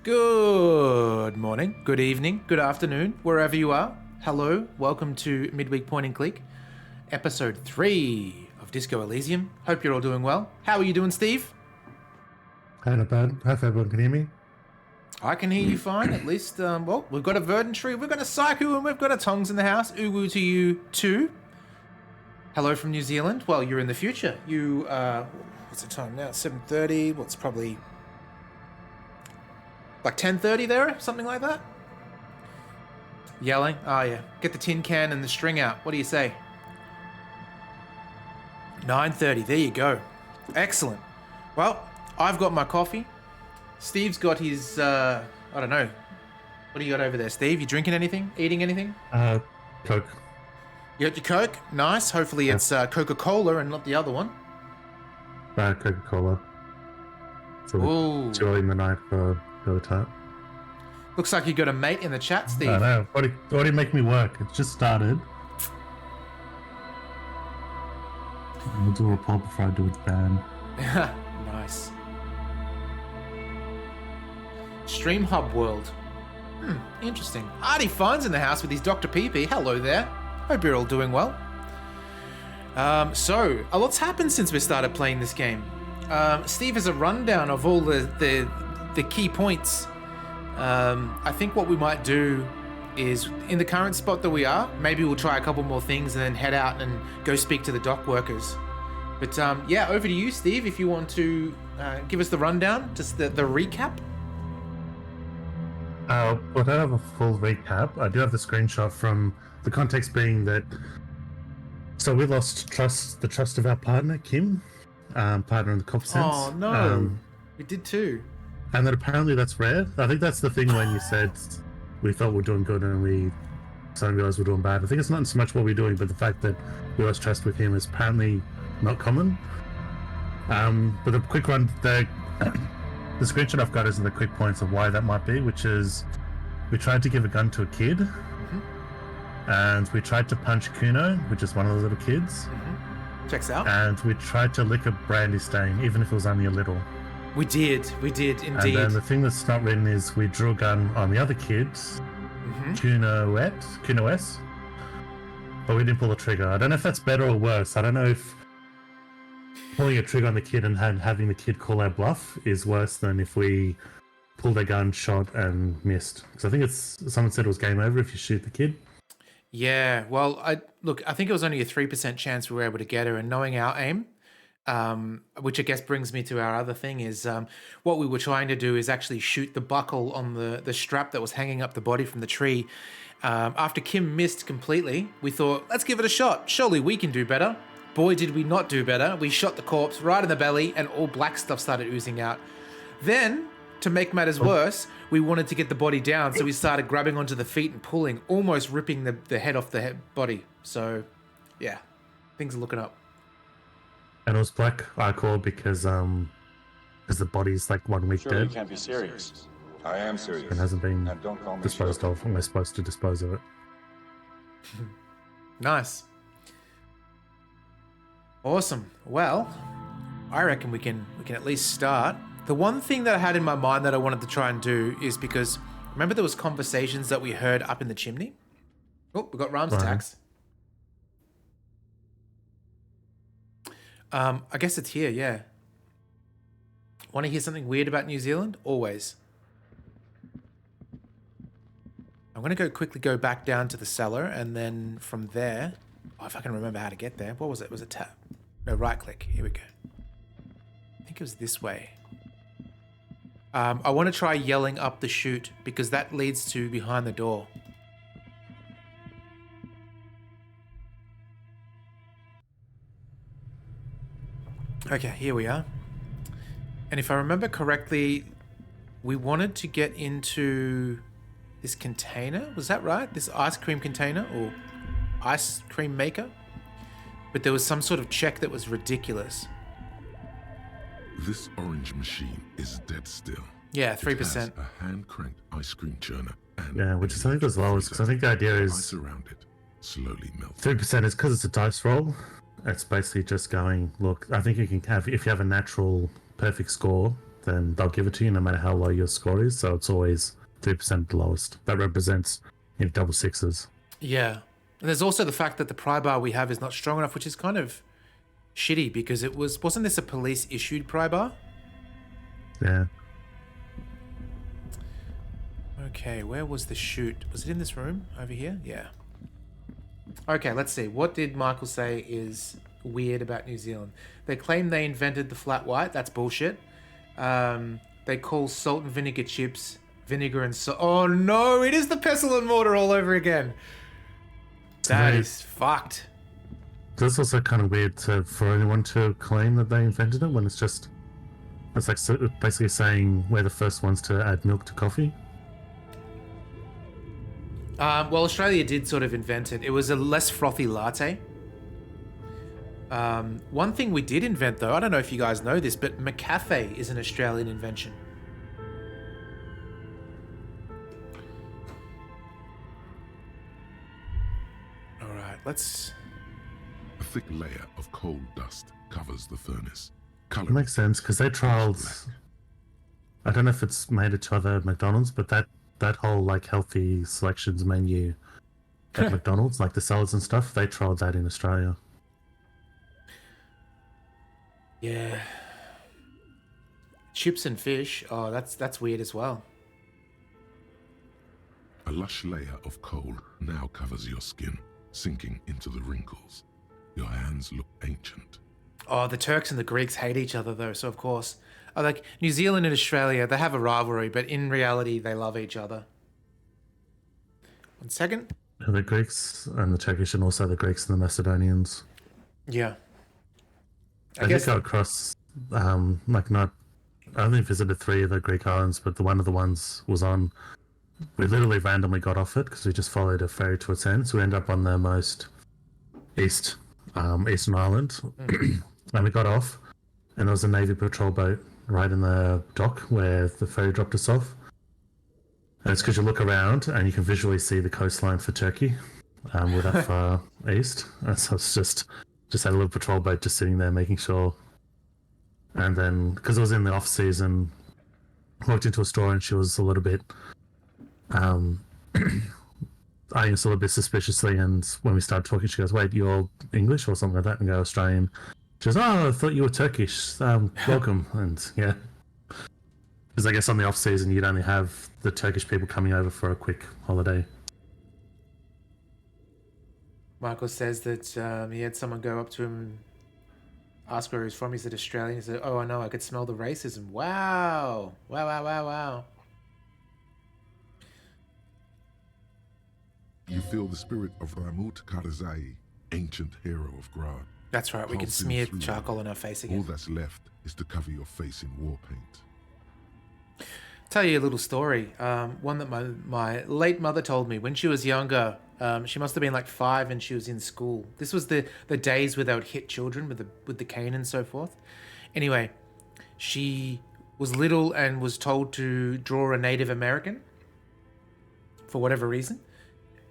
Good morning, good evening, good afternoon, wherever you are. Hello, welcome to Midweek Point and Click, episode 3 of Disco Elysium. Hope you're all doing well. How are you doing, Steve? Not bad. Hope everyone can hear me. I can hear you fine, at least. Well, we've got a Verdant Tree, we've got a Psycho, and we've got a Tongs in the house. Uwu to you too. Hello from New Zealand. Well, you're in the future. You, what's the time now? It's 7:30. Well, it's probably like 10:30 there, something like that. Yelling. Oh yeah. Get the tin can and the string out. What do you say? 9:30. There you go. Excellent. Well, I've got my coffee. Steve's got his, I don't know. What do you got over there, Steve? You drinking anything? Eating anything? Coke. You got your Coke? Nice. Hopefully it's Coca-Cola and not the other one. Coca-Cola. Ooh. Too early in the night for the time. Looks like you got a mate in the chat, Steve. I know. Already make me work. It's just started. I'll do a report before I do its ban. Nice. Stream Hub World. Interesting. Artie Fine's in the house with his Dr. PP. Hello there. Hope you're all doing well. So, a lot's happened since we started playing this game. Steve has a rundown of all the key points. I think what we might do is, in the current spot that we are, maybe we'll try a couple more things and then head out and go speak to the dock workers. But yeah, over to you, Steve, if you want to give us the rundown, just the recap. Well, I don't have a full recap. I do have the screenshot from the context being that. So we lost the trust of our partner, Kim, partner in the cop sense. Oh no, we did too. And that apparently that's rare. I think that's the thing when you said we thought we were doing good and we suddenly realized we're doing bad. I think it's not so much what we're doing, but the fact that we lost trust with him is apparently not common. But a quick run, the screenshot I've got is in the quick points of why that might be, which is we tried to give a gun to a kid, and we tried to punch Kuno, which is one of the little kids. Checks out. And we tried to lick a brandy stain, even if it was only a little. We did indeed. And then the thing that's not written is we drew a gun on the other kids, Kuno S, but we didn't pull the trigger. I don't know if that's better or worse. I don't know if pulling a trigger on the kid and having the kid call our bluff is worse than if we pulled a gun, shot, and missed. Because I think someone said it was game over if you shoot the kid. Yeah, well, I think it was only a 3% chance we were able to get her, and knowing our aim, which I guess brings me to our other thing, is what we were trying to do is actually shoot the buckle on the strap that was hanging up the body from the tree. After Kim missed completely, we thought, let's give it a shot. Surely we can do better. Boy, did we not do better. We shot the corpse right in the belly and all black stuff started oozing out. Then, to make matters worse, we wanted to get the body down, so we started grabbing onto the feet and pulling, almost ripping the head off the body. So, yeah, things are looking up. And it was black alcohol because the body's like 1 week Surely dead. You can't be serious. I am serious. And hasn't been Now don't call me disposed of, and we're supposed to dispose of it. Nice. Awesome. Well, I reckon we can at least start. The one thing that I had in my mind that I wanted to try and do is because remember there was conversations that we heard up in the chimney? Oh, we got Ram's attacks. I guess it's here, yeah. Want to hear something weird about New Zealand? Always. I'm going to quickly go back down to the cellar, and then from there, if I can remember how to get there. What was it? Was it tab? No, right click. Here we go. I think it was this way. I want to try yelling up the chute because that leads to behind the door. Okay, here we are. And if I remember correctly, we wanted to get into this container. Was that right? This ice cream container or ice cream maker? But there was some sort of check that was ridiculous. This orange machine is dead still. Yeah, 3%. It has a hand-cranked ice cream churner and Yeah, which is I think was lowest because I think the idea ice is around it slowly melts. 3% is because it's a dice roll. It's basically just going, look, I think you can have, if you have a natural perfect score, then they'll give it to you no matter how low your score is. So it's always 3% the lowest. That represents double sixes. Yeah. And there's also the fact that the pry bar we have is not strong enough, which is kind of shitty because wasn't this a police issued pry bar? Yeah. Okay, where was the chute? Was it in this room over here? Yeah. Okay, let's see. What did Michael say is weird about New Zealand? They claim they invented the flat white. That's bullshit. They call salt and vinegar chips vinegar and salt. Oh no, it is the pestle and mortar all over again. That is fucked. It's also kind of weird for anyone to claim that they invented it when it's like basically saying we're the first ones to add milk to coffee. Well, Australia did sort of invent it. It was a less frothy latte. One thing we did invent, though, I don't know if you guys know this, but McCafe is an Australian invention. All right, let's... A thick layer of coal dust covers the furnace. It makes sense because they trialed. I don't know if it's made it to other McDonald's, but that whole like healthy selections menu at McDonald's, like the salads and stuff, they trialed that in Australia. Yeah. Chips and fish. Oh, that's weird as well. A lush layer of coal now covers your skin, sinking into the wrinkles. Your hands look ancient. Oh, the Turks and the Greeks hate each other, though, so of course. Like, New Zealand and Australia, they have a rivalry, but in reality, they love each other. 1 second. The Greeks and the Turkish, and also the Greeks and the Macedonians. Yeah. I did go across, I only visited 3 of the Greek islands, but one of the ones was on. We literally randomly got off it because we just followed a ferry to its end, so we ended up on the most eastern island. And we got off, and there was a Navy patrol boat right in the dock where the ferry dropped us off. And it's because you look around and you can visually see the coastline for Turkey. We're that far east. And so it's just had a little patrol boat just sitting there making sure. And then, because it was in the off season, walked into a store and she was a little bit eyeing us a little bit suspiciously, and when we started talking she goes, "Wait, you're English or something like that?" And go, "Australian." She goes, "Oh, I thought you were Turkish. Welcome." And yeah, because I guess on the off season you'd only have the Turkish people coming over for a quick holiday. Michael says that he had someone go up to him and ask where he's from. He said Australian. He said, "Oh, I know. I could smell the racism." Wow. Wow. You feel the spirit of Ramut Karzai, ancient hero of Grad. That's right. We can Pulsing smear through charcoal on our face All again. that's left is to cover your face in war paint. Tell you a little story. One that my late mother told me when she was younger. She must have been like 5 and she was in school. This was the days where they would hit children with the cane and so forth. Anyway, she was little and was told to draw a Native American for whatever reason.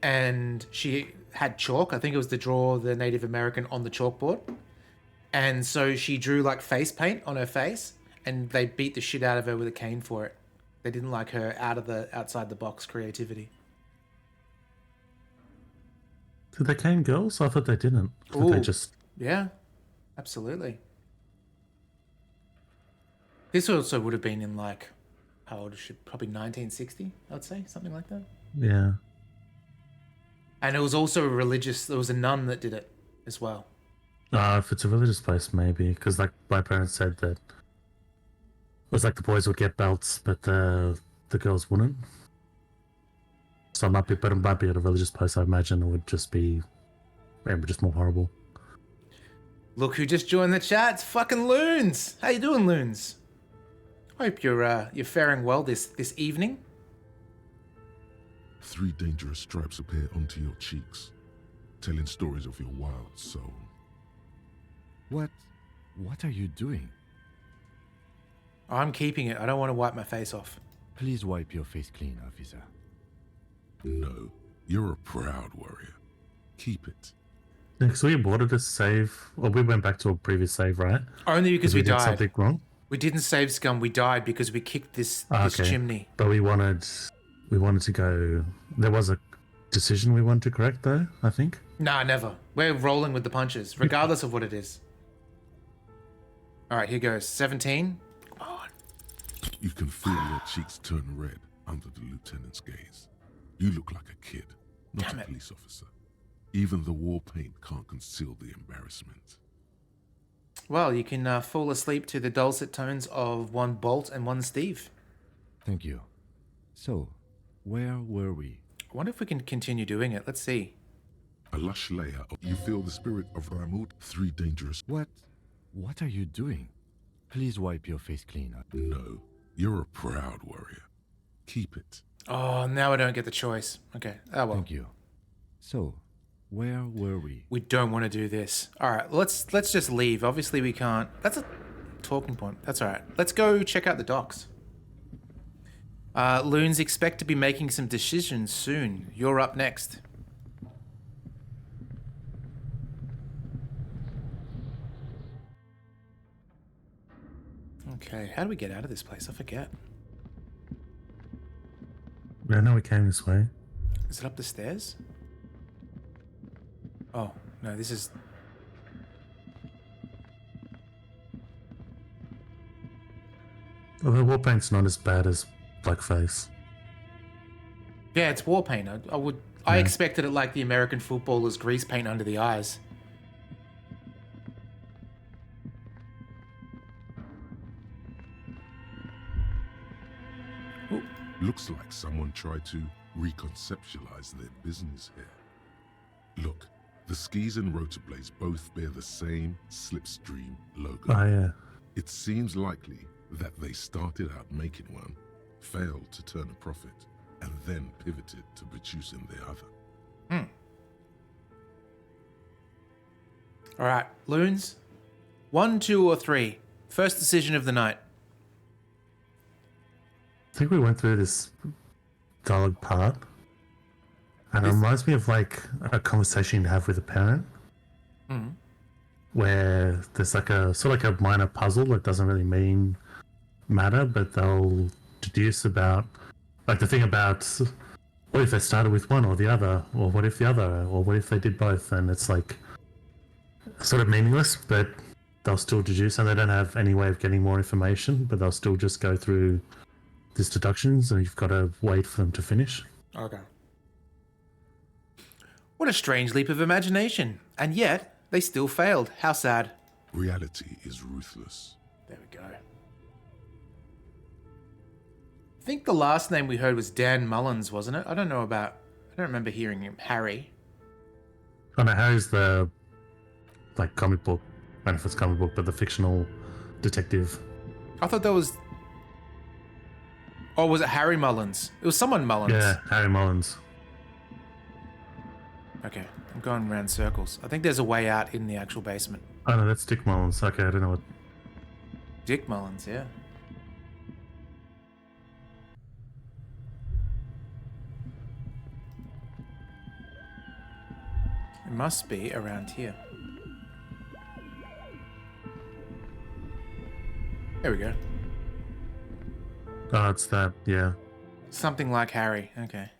And she had chalk. I think it was to draw the Native American on the chalkboard. And so she drew like face paint on her face, and they beat the shit out of her with a cane for it. They didn't like her outside the box creativity. Did they cane girls? I thought they didn't. I thought they just... Yeah, absolutely. This also would have been in like, how old is she? Probably 1960, I'd say, something like that. Yeah. And it was also there was a nun that did it as well. If it's a religious place, maybe. Because like my parents said that it was like the boys would get belts, but the girls wouldn't. So it might be at a religious place. I imagine it would just be just more horrible. Look who just joined the chat. It's fucking Loons. How you doing, Loons? Hope you're faring well this evening. 3 dangerous stripes appear onto your cheeks, telling stories of your wild soul. What are you doing? I'm keeping it. I don't want to wipe my face off. Please wipe your face clean, officer. No, you're a proud warrior. Keep it. Yeah, because we aborted a save, or we went back to a previous save, right? Only because we did died. something wrong. We didn't save Scum. We died because we kicked this Okay. chimney. But we wanted to go. There was a decision we wanted to correct, though. I think. Nah, never. We're rolling with the punches, regardless of what it is. All right, here goes. 17. Come on. You can feel your cheeks turn red under the lieutenant's gaze. You look like a kid, not Damn a it. police officer. Even the war paint can't conceal the embarrassment. Well, you can fall asleep to the dulcet tones of one Bolt and one Steve. Thank you. So, where were we? I wonder if we can continue doing it. Let's see. A lush layer of you feel the spirit of Ramud, 3 dangerous. What are you doing? Please wipe your face clean. No, you're a proud warrior. Keep it. Oh, now I don't get the choice. Okay. Oh, well. Thank you. So, where were we? We don't want to do this. All right, let's just leave. Obviously, we can't. That's a talking point. That's all right. Let's go check out the docks. Loons, expect to be making some decisions soon. You're up next. Okay, how do we get out of this place? I forget. I know we came this way. Is it up the stairs? Oh, no, this is... Although Warpaint's not as bad as Blackface. Yeah, it's war paint. I expected it like the American footballers' grease paint under the eyes. Ooh. Looks like someone tried to reconceptualize their business here. Look, the skis and rotor blades both bear the same Slipstream logo. Oh yeah. It seems likely that they started out making one, failed to turn a profit, and then pivoted to producing the other. All right, Loons. 1, 2, or 3. First decision of the night. I think we went through this dialogue part, and it reminds me of like a conversation you have with a parent, where there's like a sort of like a minor puzzle that doesn't really matter, but they'll deduce about like the thing about what if they started with one or the other, or what if the other, or what if they did both, and it's like sort of meaningless, but they'll still deduce, and they don't have any way of getting more information, but they'll still just go through these deductions, and you've got to wait for them to finish. Okay. What a strange leap of imagination. And yet, they still failed. How sad. Reality is ruthless. There we go. I think the last name we heard was Dan Mullins, wasn't it? I don't remember hearing him. Harry. Oh no, Harry's the like comic book, I don't know if it's comic book, but the fictional detective. I thought that was... Oh, was it Harry Mullins? It was someone Mullins. Yeah, Harry Mullins. Okay, I'm going around circles. I think there's a way out in the actual basement. Oh no, that's Dick Mullins. Okay, I don't know what. Dick Mullins, yeah. It must be around here. There we go. Oh, it's that. Yeah. Something like Harry. Okay.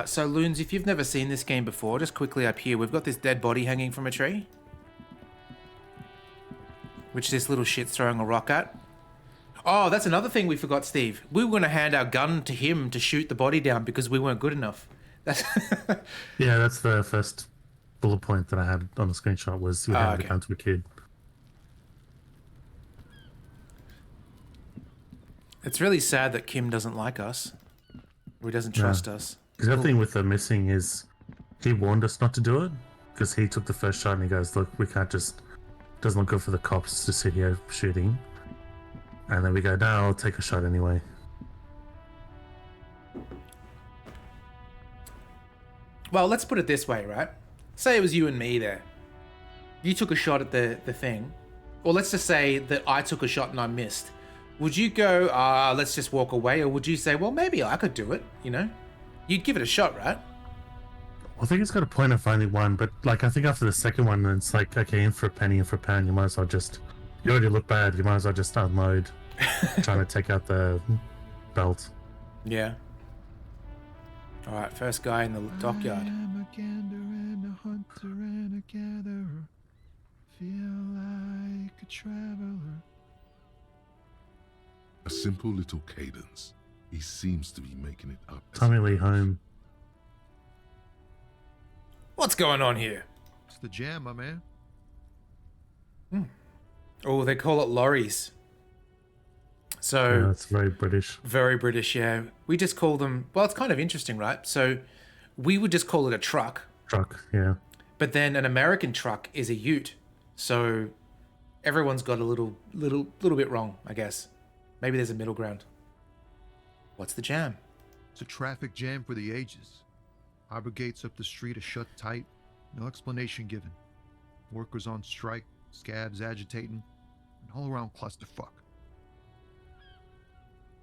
So, Loons, if you've never seen this game before, just quickly up here, we've got this dead body hanging from a tree. Which this little shit's throwing a rock at. Oh, that's another thing we forgot, Steve. We were going to hand our gun to him to shoot the body down because we weren't good enough. That's Yeah, that's the first bullet point that I had on the screenshot was we had to come to a kid. It's really sad that Kim doesn't like us. Or he doesn't trust us. Because the other thing with the missing is he warned us not to do it because he took the first shot and he goes, look, we can't just... Doesn't look good for the cops to sit here shooting. And then we go, no, I'll take a shot anyway. Well, let's put it this way, right? Say it was you and me there. You took a shot at the thing. Or let's just say that I took a shot and I missed. Would you go, let's just walk away? Or would you say, well, maybe I could do it, you know? You'd give it a shot, right? I think it's got a point of only one, but like I think after the second one, it's like, okay, in for a penny, in for a pound, you might as well just You already look bad. You might as well just unload, trying to take out the belt. Yeah. All right, first guy in the dockyard. I am a gander and a hunter and a gatherer. Feel like a traveler. A simple little cadence. He seems to be making it up. as Tommy he Lee goes. home. What's going on here? It's the jam, my man. Oh, they call it lorries. So Yeah, that's very British. very British, yeah. We just call them. Well, it's kind of interesting, right? So we would just call it a truck, Truck, yeah. but then an American truck is a ute. So everyone's got a little bit wrong, I guess. Maybe there's a middle ground. What's the jam? It's a traffic jam for the ages. Harbor gates up the street are shut tight. No explanation given. Workers on strike, scabs agitating, an all-around clusterfuck.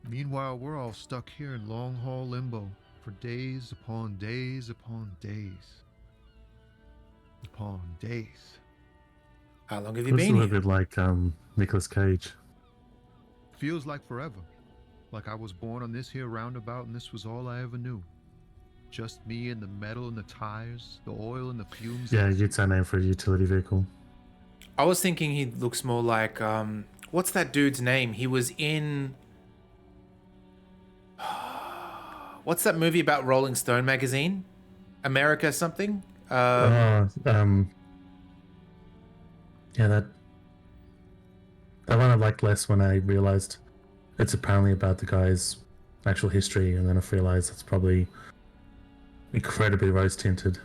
Meanwhile, we're all stuck here in long-haul limbo for days upon days upon days. Upon days. How long have you It's a been little here? bit like Nicolas Cage. Feels like forever. Like I was born on this here roundabout and this was all I ever knew. Just me and the metal and the tires, the oil and the fumes. Yeah, you'd say name for a utility vehicle. I was thinking he looks more like what's that dude's name? He was in what's that movie about Rolling Stone magazine? America something? Yeah, that one I liked less when I realized it's apparently about the guy's actual history, and then I realized it's probably incredibly rose tinted.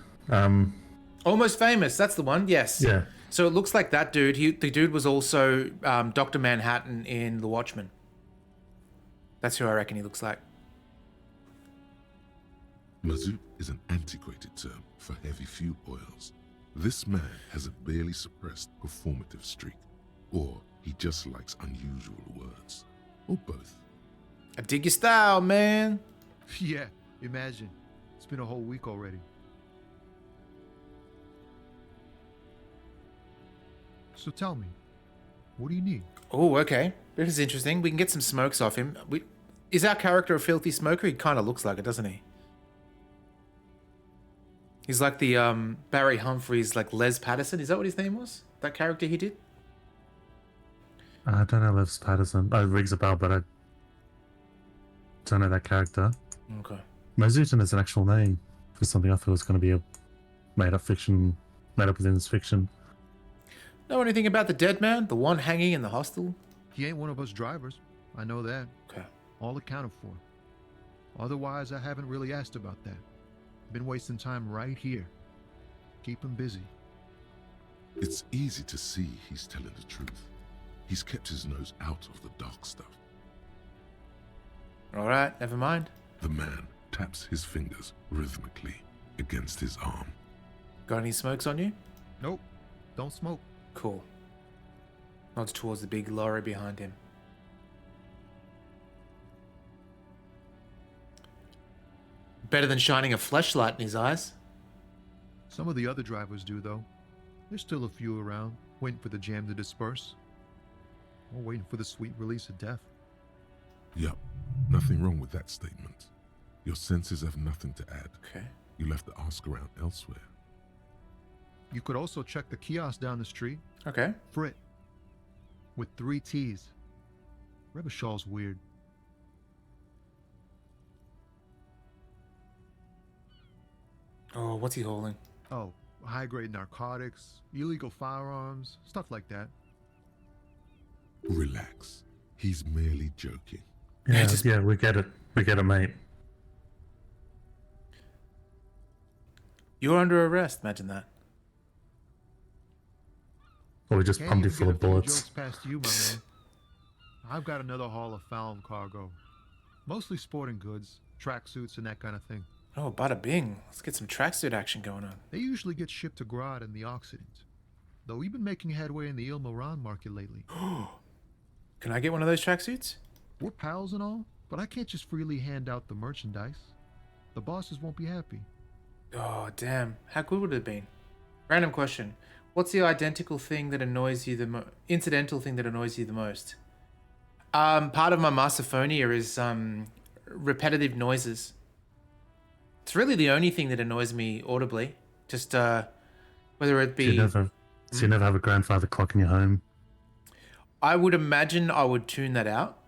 Almost Famous, that's the one. Yes. Yeah, So it looks like that dude. The dude was also Dr. Manhattan in The Watchmen. That's who I reckon he looks like. Mazout is an antiquated term for heavy fuel oils. This man has a barely suppressed performative streak, or he just likes unusual words, or both. I dig your style, man. Yeah, imagine. It's been a whole week already. So tell me, what do you need? Oh, okay. This is interesting. We can get some smokes off him. Is our character a filthy smoker? He kind of looks like it, doesn't he? He's like the Barry Humphries, like Les Patterson. Is that what his name was? That character he did? I don't know Les Patterson. Oh, rings a bell, but I don't know that character. Okay. Mazutin is an actual name for something I thought was going to be a made up within this fiction. Know anything about the dead man? The one hanging in the hostel? He ain't one of us drivers. I know that. Okay. All accounted for. Otherwise, I haven't really asked about that. Been wasting time right here. Keep him busy. It's easy to see he's telling the truth. He's kept his nose out of the dark stuff. All right, never mind. The man taps his fingers rhythmically against his arm. Got any smokes on you? Nope. Don't smoke. Cool. Nods towards the big lorry behind him. Better than shining a flashlight in his eyes. Some of the other drivers do, though. There's still a few around, waiting for the jam to disperse. Or waiting for the sweet release of death. Yup, nothing wrong with that statement. Your senses have nothing to add. Okay. You'll have to ask around elsewhere. You could also check the kiosk down the street. Okay. Frit. With 3 T's. Rebishaw's weird. Oh, what's he holding? Oh, high-grade narcotics, illegal firearms, stuff like that. Relax. He's merely joking. Yeah, just- yeah, we get it. We get it, mate. You're under arrest. Imagine that. Or we just Can't pumped you even full get of a few bullets. jokes past you, my man. I've got another haul of found cargo. Mostly sporting goods, tracksuits, and that kind of thing. Oh, bada bing. Let's get some tracksuit action going on. They usually get shipped to Grad and the Occident. Though we've been making headway in the Il Moran market lately. Can I get one of those tracksuits? We're pals and all, but I can't just freely hand out the merchandise. The bosses won't be happy. Oh, damn. How good would it have been? Random question. What's the identical thing that annoys you incidental thing that annoys you the most? Part of my misophonia is repetitive noises. It's really the only thing that annoys me audibly. Just whether it be. So you never have a grandfather clock in your home? I would imagine I would tune that out.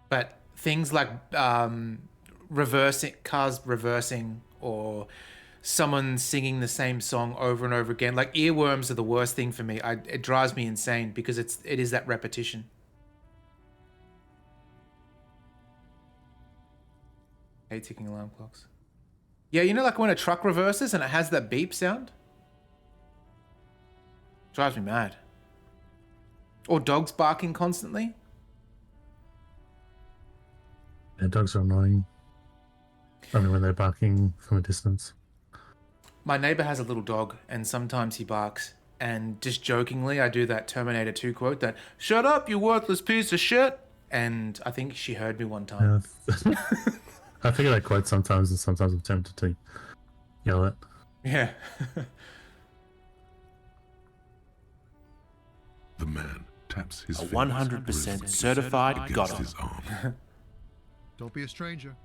But things like cars reversing, or someone singing the same song over and over again, like earworms are the worst thing for me. It drives me insane because it is that repetition. Hate ticking alarm clocks. Yeah, you know, like when a truck reverses and it has that beep sound? Drives me mad. Or dogs barking constantly. Yeah, dogs are annoying. Only when they're barking from a distance. My neighbor has a little dog, and sometimes he barks. And just jokingly, I do that Terminator 2 quote that, "Shut up, you worthless piece of shit!" And I think she heard me one time. Yeah. I figure that quote sometimes, and sometimes I'm tempted to yell it. Yeah. The man taps his A fingers 100% rhythmically certified against got his arm. Don't be a stranger.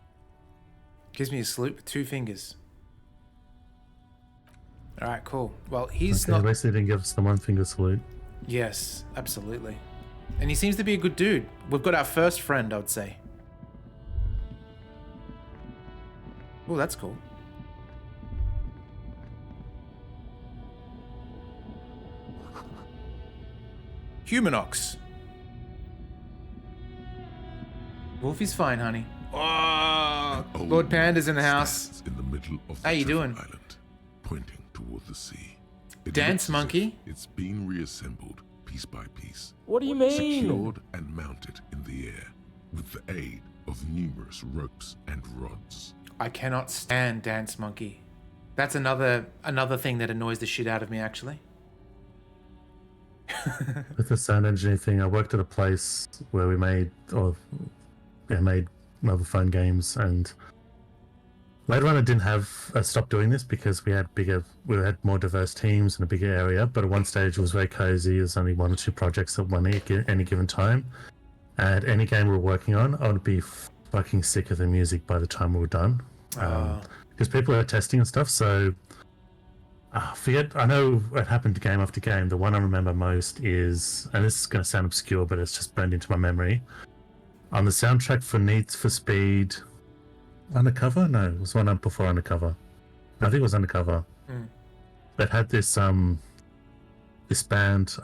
Gives me a salute with 2 fingers. All right, cool. Well, he's Okay, not... basically didn't give us the one finger salute. Yes, absolutely. And he seems to be a good dude. We've got our first friend, I would say. Oh, that's cool. Humanox. Wolfie's fine, honey. Oh, Old Lord Panda's in the man house. stands in the middle of the How you Trevor doing? Island, pointing toward the sea. It Dance looks as if monkey? It's been reassembled piece by piece, What do you mean? secured and mounted in the air with the aid of numerous ropes and rods. I cannot stand Dance Monkey. That's another thing that annoys the shit out of me, actually. With the sound engineer thing, I worked at a place where we made mobile phone games, and later on I stopped doing this because we had more diverse teams in a bigger area, but at one stage it was very cozy. There's only 1 or 2 projects at any given time. And any game we were working on, I would be fucking sick of the music by the time we were done. Because people are testing and stuff, so I know it happened game after game. The one I remember most is, and this is going to sound obscure, but it's just burned into my memory. On the soundtrack for Need for Speed Undercover? No, it was one up before Undercover. I think it was Undercover. That had this band,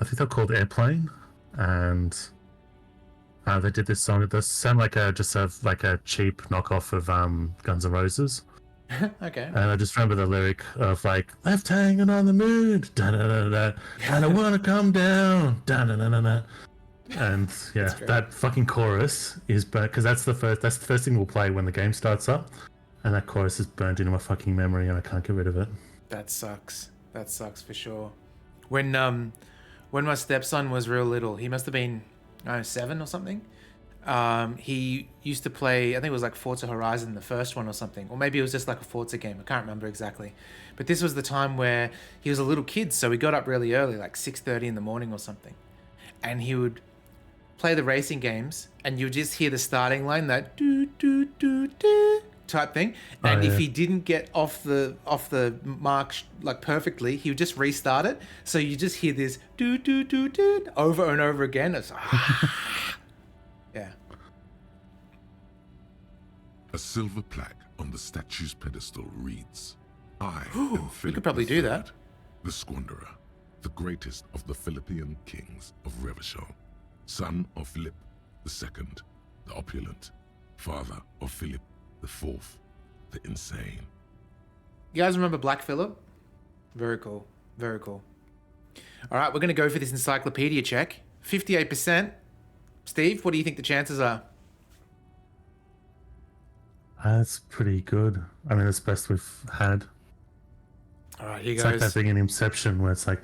I think they're called Airplane, and they did this song. It does sound like a cheap knockoff of Guns N' Roses. Okay. And I just remember the lyric of like, left hanging on the moon, da da da da, and I wanna come down, da da da da da. And yeah, that fucking chorus is burnt, because that's the first thing we'll play when the game starts up, and that chorus is burnt into my fucking memory, and I can't get rid of it. That sucks. That sucks for sure. When my stepson was real little, he must have been, I don't know, 7 or something. He used to play, I think it was like Forza Horizon, the first one or something, or maybe it was just like a Forza game. I can't remember exactly. But this was the time where he was a little kid, so he got up really early, like 6:30 in the morning or something, and he would play the racing games, and you would just hear the starting line, that do do do do type thing, and if he didn't get off the mark like perfectly, he would just restart it. So you just hear this do do do do over and over again. It's yeah. A silver plaque on the statue's pedestal reads, I am Philip We could probably do that. III, the Squanderer, the greatest of the Philippian kings of Revachol, son of Philip II, the opulent, father of Philip IV, the insane. You guys remember Black Phillip? Very cool. Very cool. All right, we're going to go for this encyclopedia check. 58%. Steve, what do you think the chances are? That's pretty good. I mean, it's the best we've had. All right, here It's goes. like that thing in Inception where it's like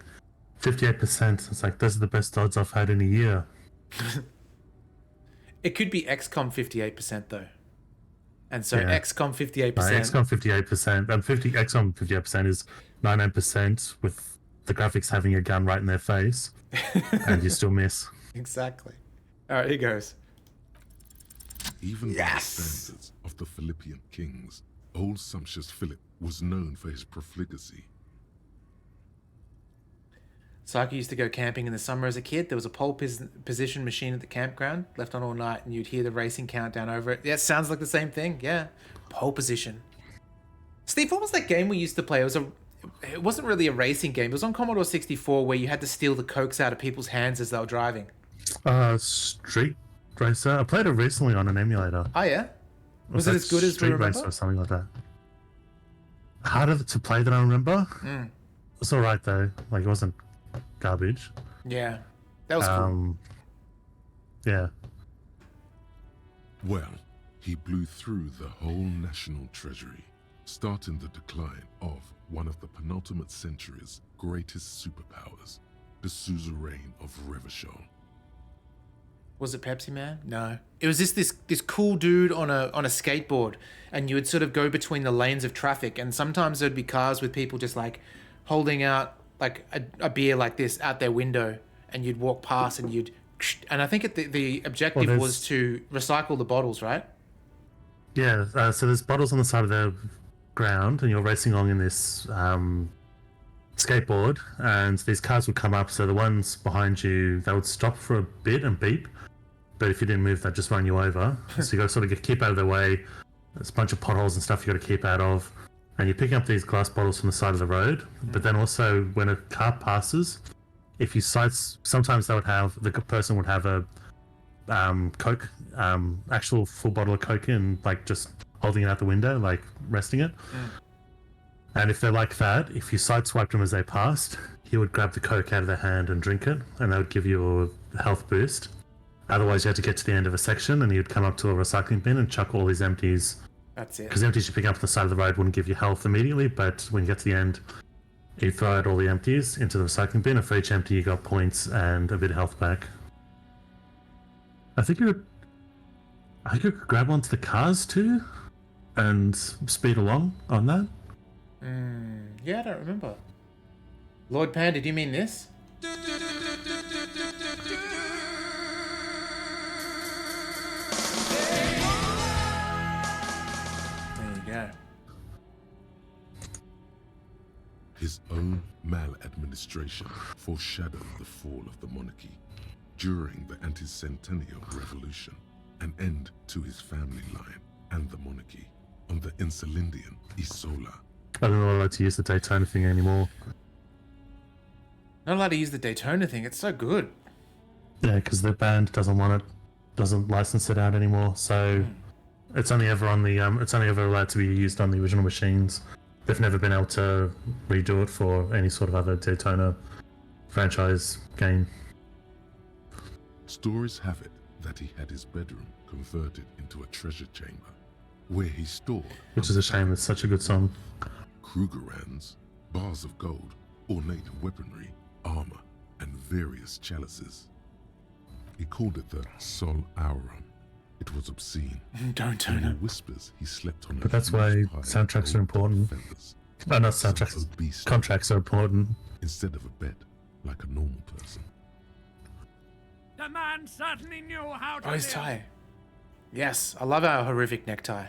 58%. It's like, those are the best odds I've had in a year. It could be XCOM 58% though. And so Yeah. XCOM 58%. XCOM 58%. XCOM 58% is 99% with the graphics having a gun right in their face, and you still miss. Exactly. All right, here goes. Even by the standards of the Philippian kings, old sumptuous Philip was known for his profligacy. Psyche used to go camping in the summer as a kid. There was a pole position machine at the campground, left on all night, and you'd hear the racing countdown over it. Yeah, it sounds like the same thing. Yeah, pole position. Steve, what was that game we used to play? It wasn't really a racing game. It was on Commodore 64 where you had to steal the cokes out of people's hands as they were driving. Street Racer. I played it recently on an emulator. Oh yeah, was it like as good as we Street remember? Racer or something like that? Harder to play than I remember. It's all right though. Like it wasn't garbage. Yeah, that was cool. Yeah. Well, he blew through the whole national treasury, starting the decline of one of the penultimate century's greatest superpowers, the suzerain of Revachol. Was it Pepsi Man? No. It was this cool dude on a skateboard, and you would sort of go between the lanes of traffic, and sometimes there'd be cars with people just like holding out like a beer like this out their window, and you'd walk past and I think the objective was to recycle the bottles, right? Yeah. So there's bottles on the side of the ground, and you're racing along in this skateboard, and these cars would come up. So the ones behind you, they would stop for a bit and beep. But if you didn't move, they'd just run you over. So you got to sort of keep out of their way. There's a bunch of potholes and stuff you got to keep out of. And you're picking up these glass bottles from the side of the road. But then also, when a car passes, if you sometimes they would have, the person would have a Coke, actual full bottle of Coke in, like just holding it out the window, like resting it. And if they're like that, if you sideswiped them as they passed, he would grab the Coke out of their hand and drink it, and that would give you a health boost. Otherwise, you had to get to the end of a section, and you'd come up to a recycling bin and chuck all these empties. That's it. Because the empties you pick up on the side of the road wouldn't give you health immediately, but when you get to the end, you throw out all the empties into the recycling bin, and for each empty, you got points and a bit of health back. I think you could grab onto the cars too, and speed along on that. Yeah, I don't remember. Lord Panda, do you mean this? There you go. His own maladministration foreshadowed the fall of the monarchy. During the anti-centennial revolution, an end to his family line and the monarchy on the Insulindian Isola. I don't know allowed to use the Daytona thing anymore. Not allowed to use the Daytona thing. It's so good. Yeah, because the band doesn't license it out anymore. So it's only ever on the it's only ever allowed to be used on the original machines. They've never been able to redo it for any sort of other Daytona franchise game. Stories have it that he had his bedroom converted into a treasure chamber, where he stored, Which is a shame. It's such a good song. Krugerrands, bars of gold, ornate weaponry, armor, and various chalices. He called it the Sol Auron. It was obscene. Don't In turn it. whispers, he slept on. But that's why soundtracks are important. Not soundtracks. Contracts are important. Instead of a bed, like a normal person. The man certainly knew how to Oh, his live. tie. Yes, I love our horrific necktie.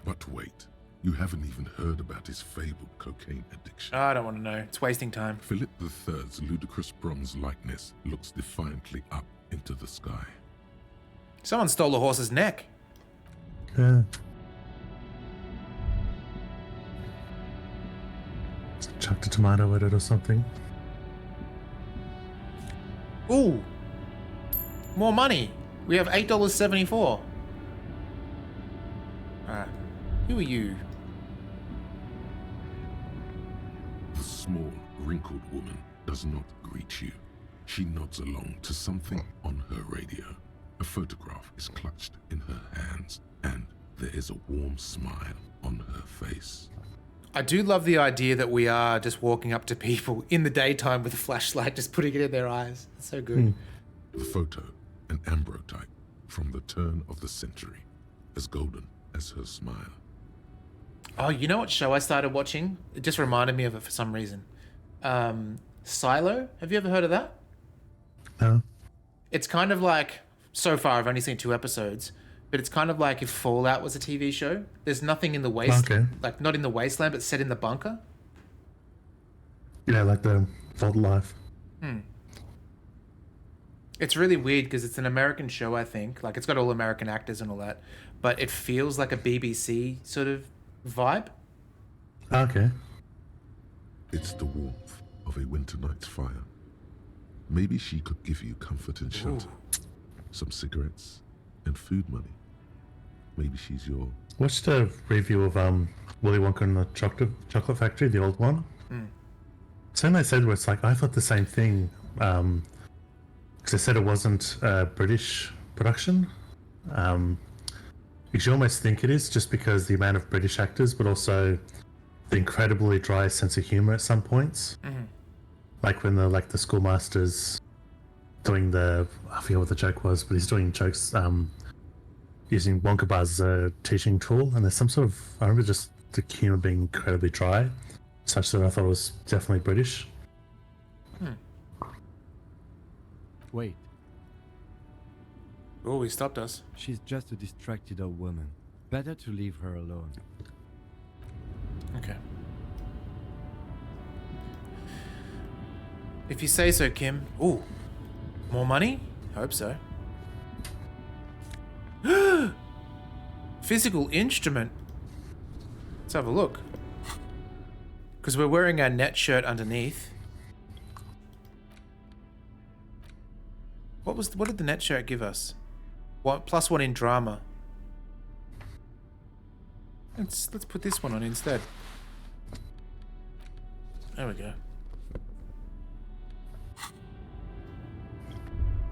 But wait, you haven't even heard about his fabled cocaine addiction. I don't want to know. It's wasting time. Philip III's ludicrous bronze likeness looks defiantly up into the sky. Someone stole a horse's neck. Yeah. Chucked a tomato at it or something. Ooh. More money. We have $8.74. Alright. Who are you? The small, wrinkled woman does not greet you. She nods along to something on her radio. A photograph is clutched in her hands, and there is a warm smile on her face. I do love the idea that we are just walking up to people in the daytime with a flashlight, just putting it in their eyes. It's so good. The photo, an ambrotype from the turn of the century, as golden as her smile. Oh, you know what show I started watching? It just reminded me of it for some reason. Silo. Have you ever heard of that? No. It's kind of like, so far I've only seen 2 episodes, but it's kind of like if Fallout was a TV show. There's nothing in the wasteland, Okay. like not in the wasteland, but set in the bunker. Yeah, like the Vault Life. It's really weird because it's an American show, I think. Like, it's got all American actors and all that, but it feels like a BBC sort of vibe. Okay. It's the warmth of a winter night's fire. Maybe she could give you comfort and shelter. Some cigarettes and food money. Maybe she's your... Watched a review of Willy Wonka and the Chocolate Factory, the old one. Something they said was like, I thought the same thing. Because they said it wasn't a British production. Because you almost think it is, just because the amount of British actors, but also the incredibly dry sense of humor at some points. Like when the schoolmaster's doing I forget what the joke was, but he's doing jokes using Wonka bars as a teaching tool, and there's some sort of, I remember just the humor being incredibly dry, such that I thought it was definitely British. Wait, Oh, he stopped us. she's just a distracted old woman. Better to leave her alone. Okay. If you say so, Kim. Ooh, more money? Hope so. Physical instrument. Let's have a look. Because we're wearing our net shirt underneath. What did the net shirt give us? +1 in drama. Let's put this one on instead. There we go.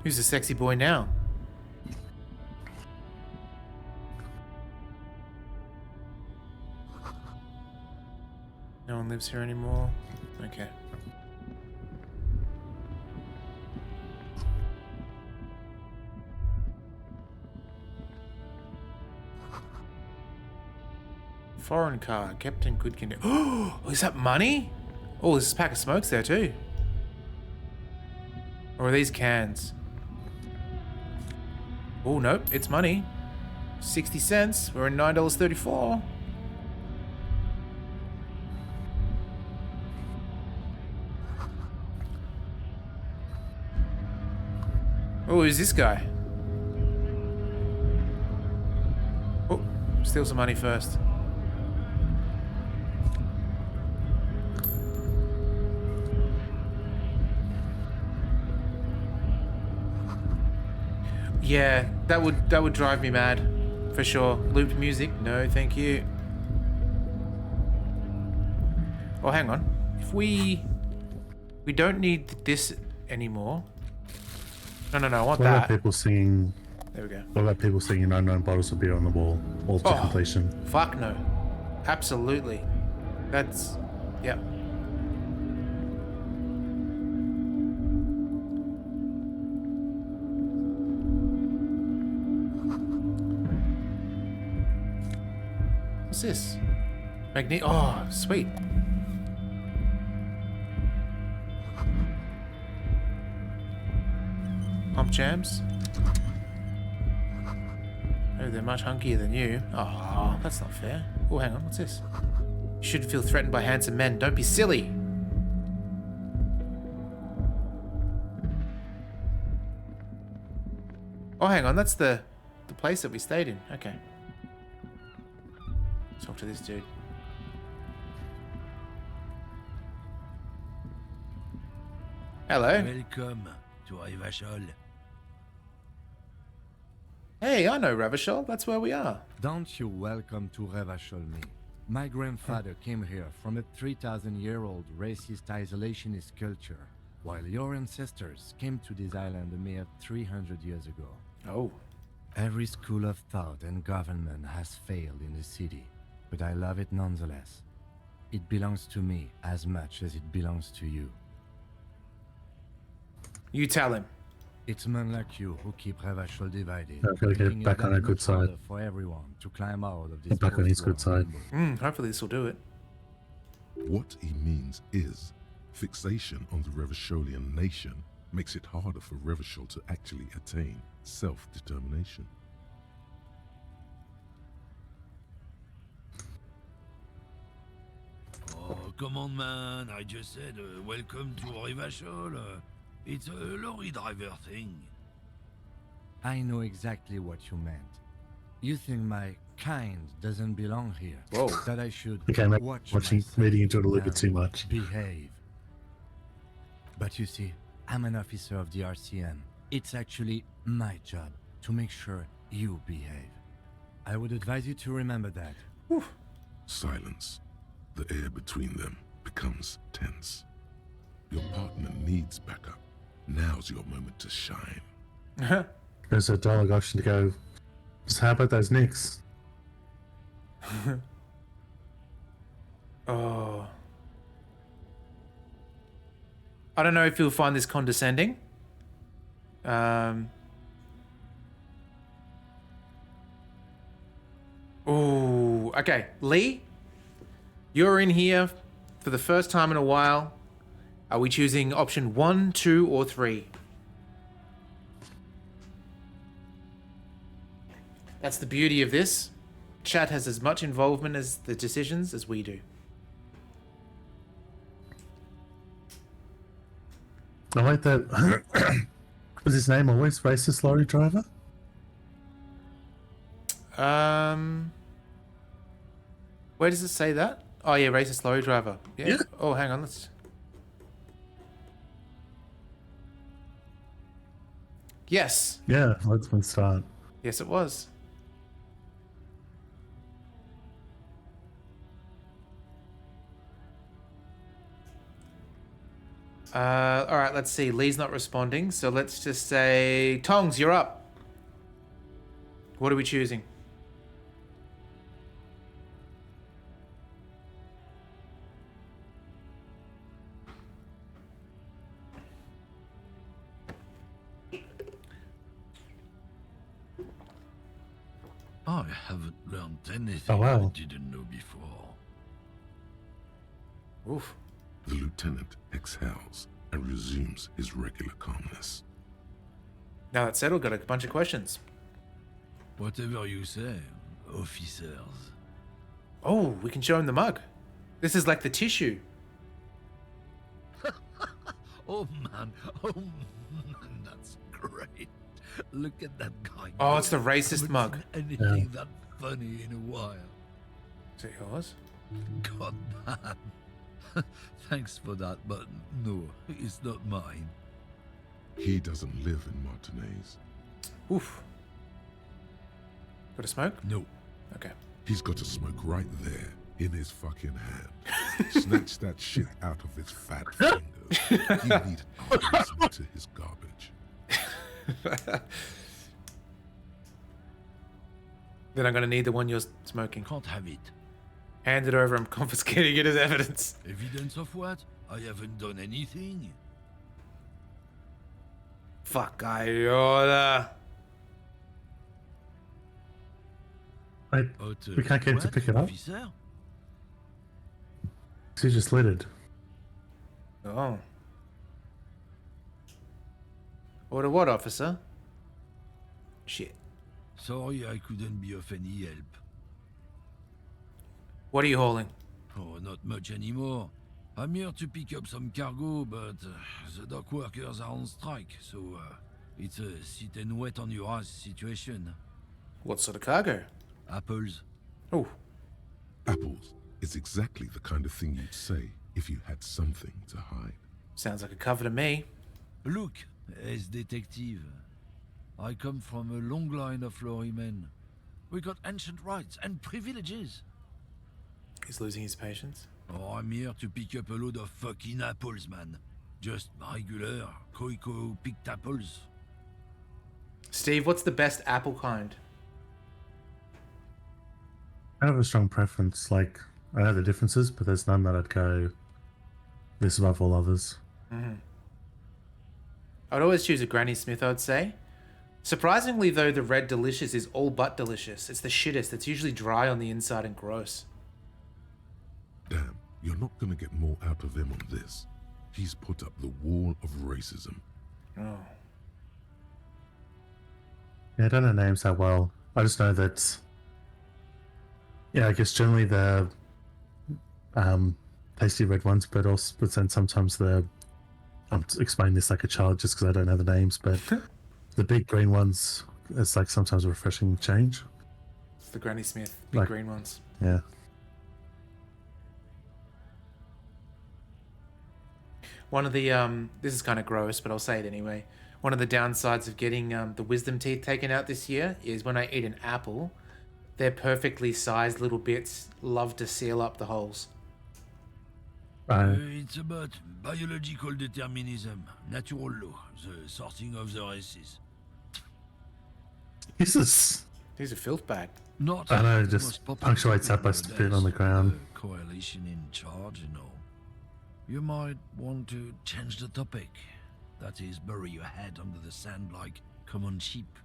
Who's the sexy boy now? No one lives here anymore. Okay. Foreign car, kept in good condition. Oh, is that money? Oh, there's a pack of smokes there too. Or are these cans? Oh, nope, it's money. 60 cents. We're in $9.34. Oh, who's this guy? Oh, steal some money first. Yeah, that would drive me mad, for sure. Looped music? No, thank you. Oh, hang on. If we don't need this anymore. No, I want What about that. people singing? There we go. What about people singing unknown bottles of beer on the wall, all to completion? Fuck no. Absolutely. That's... Yep. What's this? Oh, sweet. Pump jams. Oh, they're much hunkier than you. Oh, that's not fair. Oh, hang on, what's this? You shouldn't feel threatened by handsome men. Don't be silly. Oh, hang on, that's the place that we stayed in. Okay. Talk to this dude. Hello. Welcome to Ivashol. Hey, I know Ravishol. That's where we are. Don't you welcome to Revachol me. My grandfather came here from a 3,000-year-old racist isolationist culture, while your ancestors came to this island a mere 300 years ago. Oh. Every school of thought and government has failed in the city, but I love it nonetheless. It belongs to me as much as it belongs to you. You tell him. It's men like you who keep Revachol divided. Yeah, gotta get making it back on that our good much harder side. for everyone to climb out of this Get back on his good post-war side. limbo. Hopefully this will do it. What he means is fixation on the Revacholian nation makes it harder for Revachol to actually attain self-determination. Oh, come on, man. I just said welcome to Rivachol. It's a lorry driver thing. I know exactly what you meant. You think my kind doesn't belong here. Whoa. That I should Okay, I'm watch watching, myself reading into it a little and bit too much. Behave. But you see, I'm an officer of the RCM. It's actually my job to make sure you behave. I would advise you to remember that. Silence. The air between them becomes tense. Your partner needs backup. Now's your moment to shine. There's a dialogue option to go, so how about those Knicks? Oh. I don't know if you'll find this condescending. Oh, okay. Lee, you're in here for the first time in a while. Are we choosing option 1, 2, or 3? That's the beauty of this. Chat has as much involvement as the decisions as we do. I like that. Was his name always racist lorry driver? Where does it say that? Oh yeah, racist lorry driver. Yeah. Oh, hang on. Let's. Yes. Yeah, let's start. Yes, it was. All right, let's see. Lee's not responding, so let's just say, Tongs, you're up. What are we choosing? I haven't learned anything Oh, wow. I didn't know before. Oof. The lieutenant exhales and resumes his regular calmness. Now that settled, got a bunch of questions. Whatever you say, officers. Oh, we can show him the mug. This is like the tissue. Oh man, that's great. Look at that guy. Oh, it's the go. racist Haven't mug. seen anything that funny in a while. Is it yours? God man. Thanks for that, but no, it's not mine. He doesn't live in Martinez. Oof. Got a smoke? No. Okay. He's got a smoke right there in his fucking hand. Snatch that shit out of his fat fingers. You need to listen to his garbage. Then I'm gonna need the one you're smoking. Can't have it. Hand it over. I'm confiscating it as evidence. Evidence of what? I haven't done anything. Fuck, I order. We can't get him to what, pick it up. officer? He's just littered. Oh. Order what, officer? Shit. Sorry I couldn't be of any help. What are you hauling? Oh, not much anymore. I'm here to pick up some cargo, but the dock workers are on strike, so it's a sit and wait on your ass situation. What sort of cargo? Apples. Oh. Apples is exactly the kind of thing you'd say if you had something to hide. Sounds like a cover to me. Look, as detective, I come from a long line of lorrymen. We got ancient rights and privileges. He's losing his patience. Oh, I'm here to pick up a load of fucking apples, man. Just regular, Koiko picked apples. Steve, what's the best apple kind? I have a strong preference. Like, I know the differences, but there's none that I'd go this above all others. I'd always choose a Granny Smith, I'd say. Surprisingly, though, the Red Delicious is all but delicious. It's the shittest. It's usually dry on the inside and gross. Damn, you're not gonna get more out of him on this. He's put up the wall of racism. Oh. Yeah, I don't know names that well. I just know that. Yeah, I guess generally the tasty red ones, but then sometimes the. I'm explaining this like a child just because I don't know the names, but the big green ones, it's like sometimes a refreshing change. It's the Granny Smith, big green ones. Yeah. One of the this is kind of gross, but I'll say it anyway. One of the downsides of getting the wisdom teeth taken out this year is when I eat an apple, their perfectly sized little bits love to seal up the holes. It's about biological determinism, natural law, the sorting of the races. Jesus. He's a filth bag. Not I know, the just most popular punctuates that by topic spitting on the nowadays, ground. the coalition in charge, you know. You might want to change the topic. That is, bury your head under the sand like common sheep.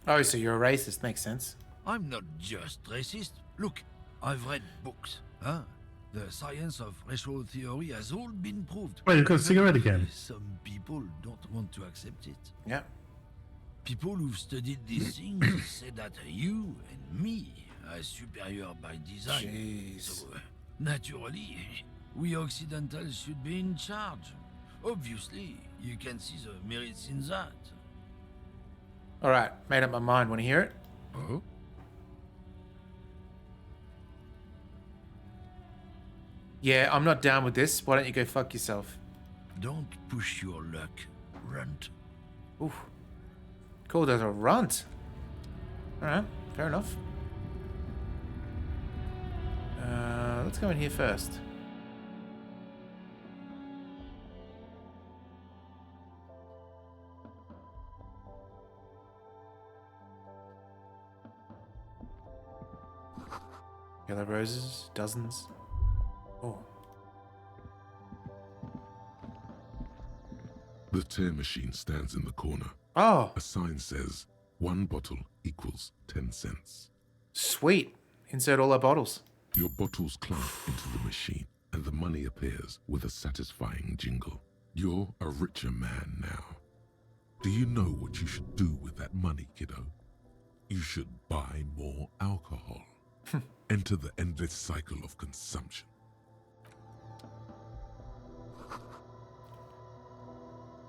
Oh, so you're a racist. Makes sense. I'm not just racist. Look, I've read books. Huh? The science of racial theory has all been proved. Wait, you've got a cigarette again. Some people don't want to accept it. Yeah. People who've studied these things say that you and me are superior by design. Jeez. So, naturally, we Occidentals should be in charge. Obviously, you can see the merits in that. All right, made up my mind. Want to hear it? Oh? Yeah, I'm not down with this. Why don't you go fuck yourself? Don't push your luck, runt. Ooh. Called as a runt. All right, fair enough. Let's go in here first. Yellow roses, dozens. Oh. The tear machine stands in the corner. Oh, A sign says, 1 bottle equals 10 cents. sweet. Insert all our bottles. Your bottles clamp into the machine, and the money appears with a satisfying jingle. You're a richer man now. Do you know what you should do with that money, kiddo? You should buy more alcohol. Enter the endless cycle of consumption.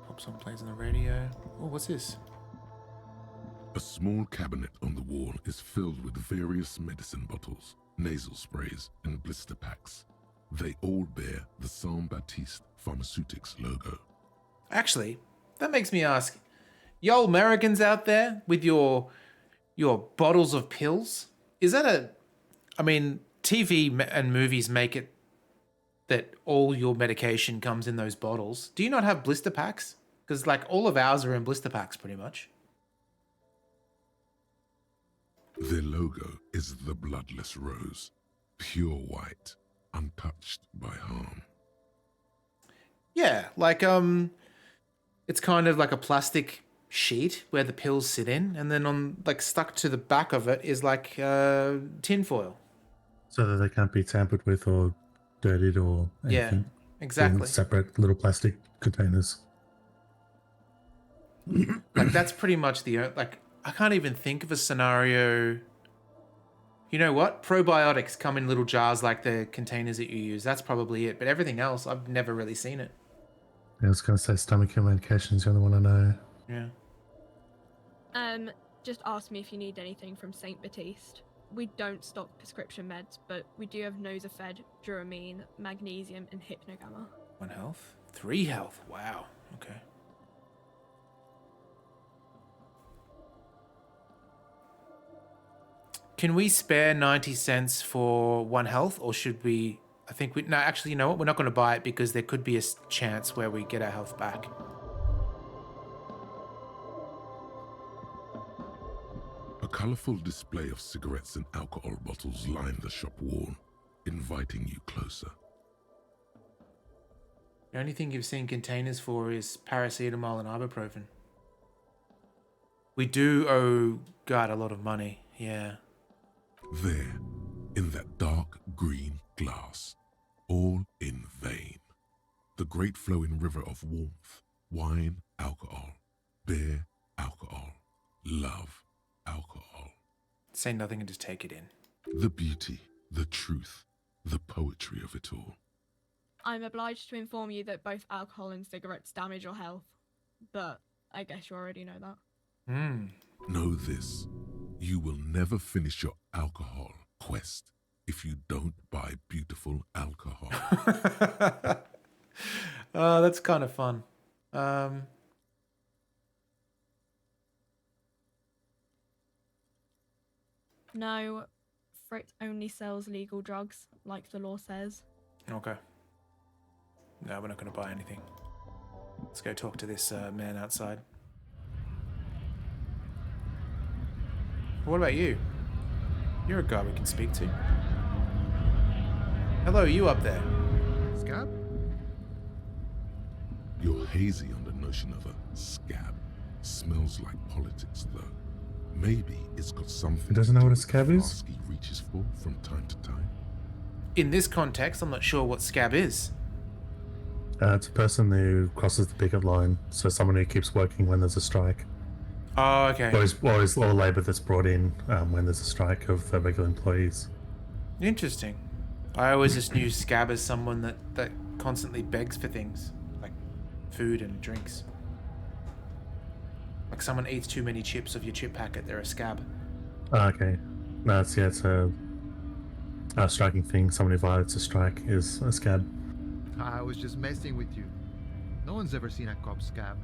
Pop song plays on the radio. Oh, what's this? A small cabinet on the wall is filled with various medicine bottles, nasal sprays, and blister packs. They all bear the Saint Baptiste Pharmaceutics logo. Actually, that makes me ask, y'all Americans out there with your bottles of pills, is that a... I mean, TV and movies make it that all your medication comes in those bottles. Do you not have blister packs? Because, like, all of ours are in blister packs, pretty much. Their logo is the bloodless rose, pure white, untouched by harm. Yeah, like, it's kind of like a plastic sheet where the pills sit in, and then on, like, stuck to the back of it is, like, tin foil. So that they can't be tampered with or dirtied or Yeah, anything. exactly. In separate little plastic containers. Like, that's pretty much like, I can't even think of a scenario. You know what? Probiotics come in little jars like the containers that you use. That's probably it. But everything else, I've never really seen it. I was going to say stomach medication's the only one I know. Yeah. Just ask me if you need anything from Saint Baptiste. We don't stock prescription meds, but we do have Nosafed, Duramine, Magnesium, and Hypnogamma. 1 health? 3 health. Wow. Okay. Can we spare 90 cents for 1 health, or should we... I think we... No, actually, you know what? We're not going to buy it because there could be a chance where we get our health back. A colorful display of cigarettes and alcohol bottles line the shop wall, inviting you closer. The only thing you've seen containers for is paracetamol and ibuprofen. We do owe God a lot of money, yeah. There, in that dark green glass, all in vain. The great flowing river of warmth, wine, alcohol, beer, alcohol, love, alcohol. Say nothing and just take it in. The beauty, the truth, the poetry of it all. I'm obliged to inform you that both alcohol and cigarettes damage your health, but I guess you already know that. Know this, you will never finish your alcohol quest if you don't buy beautiful alcohol. Oh, that's kind of fun. No, Frit only sells legal drugs, like the law says. Okay. No, we're not going to buy anything. Let's go talk to this man outside. What about you? You're a guy we can speak to. Hello, you up there? Scab? You're hazy on the notion of a scab. Smells like politics, though. Maybe it's got something. He doesn't know to what a do with scab the is? mask he reaches for from time to time. In this context, I'm not sure what scab is. It's a person who crosses the picket line, so someone who keeps working when there's a strike. Oh, okay. Or labour that's brought in when there's a strike of regular employees. Interesting. I always just knew scab as someone that constantly begs for things, like food and drinks. Like someone eats too many chips of your chip packet, they're a scab. Okay. No, it's a striking thing. Someone who violates a strike is a scab. I was just messing with you. No one's ever seen a cop scab.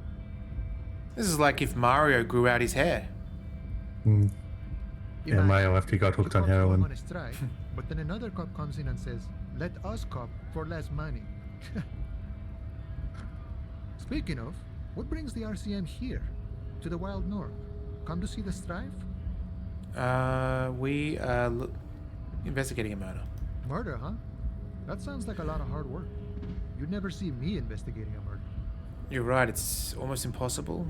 This is like if Mario grew out his hair. Yeah, Imagine Mario after he got hooked two on cops go heroin. on a strike, but then another cop comes in and says, "Let us cop for less money." Speaking of, what brings the RCM here, to the Wild North? Come to see the strife? We are investigating a murder. Murder, huh? That sounds like a lot of hard work. You'd never see me investigating a murder. You're right, it's almost impossible.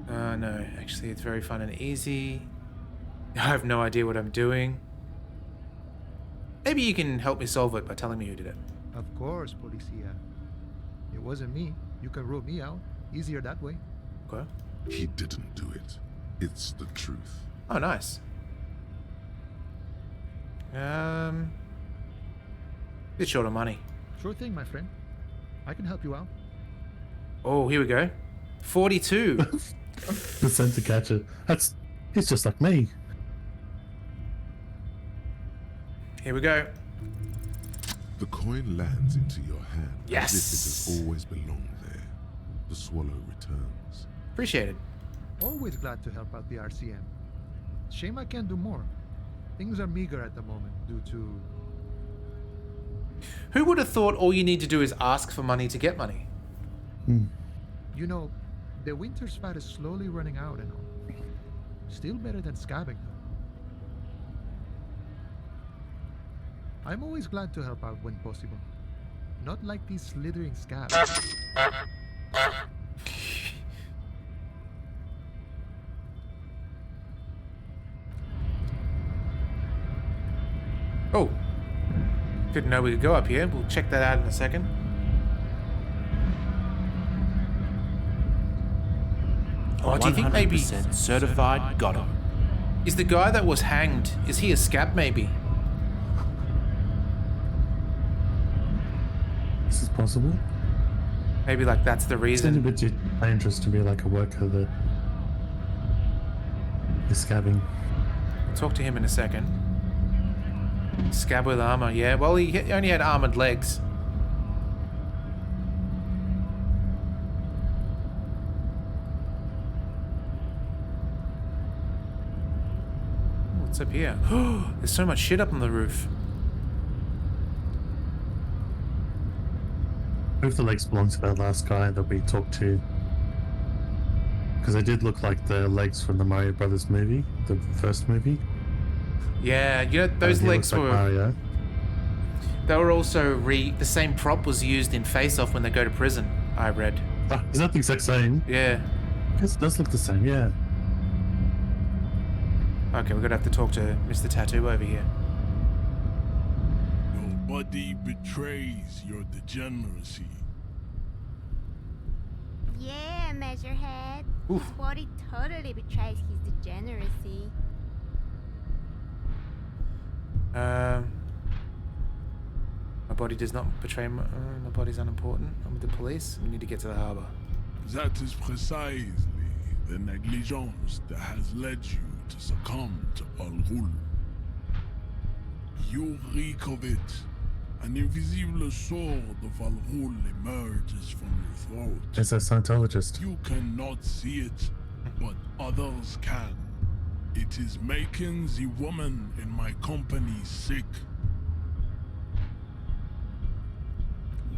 No, actually it's very fun and easy. I have no idea what I'm doing. Maybe you can help me solve it by telling me who did it. Of course, Policia. It wasn't me. You can rule me out. Easier that way. Okay. He didn't do it. It's the truth. Oh, nice. Bit short of money. Sure thing, my friend. I can help you out. Oh, here we go. 42. The sent to catch it. He's just like me. Here we go. The coin lands into your hand Yes. as if it has always belonged there. The swallow returns. Appreciated. Always glad to help out the RCM. Shame I can't do more. Things are meager at the moment due to... Who would have thought all you need to do is ask for money to get money? You know, the winter's fat is slowly running out and all. Still better than scabbing though. I'm always glad to help out when possible. Not like these slithering scabs. Oh. Didn't know we could go up here. We'll check that out in a second. Oh, do you think maybe... 100% certified got him. Is the guy that was hanged, is he a scab maybe? This is possible. Maybe like that's the It's a reason. bit too dangerous to be like a worker that is scabbing. I'll talk to him in a second. Scab with armor, yeah. Well, he only had armored legs. What's up here? There's so much shit up on the roof. Who if the legs belong to that last guy that we talked to? Because they did look like the legs from the Mario Brothers movie, the first movie. Yeah, you know, those He legs looks like were... Mario. They were also the same prop was used in Face Off when they go to prison, I read. Is that the exact same? Yeah. I guess it does look the same, yeah. Okay, we're gonna have to talk to Mr. Tattoo over here. Nobody betrays your degeneracy. Yeah, Measurehead. Oof. His body totally betrays his degeneracy. My body does not betray my body's unimportant. I'm with the police. We need to get to the harbor. That is precisely the negligence that has led you to succumb to Al Ghul. You reek of it. An invisible sword of Al Ghul emerges from your throat. It's a Scientologist. You cannot see it, but others can. It is making the woman in my company sick.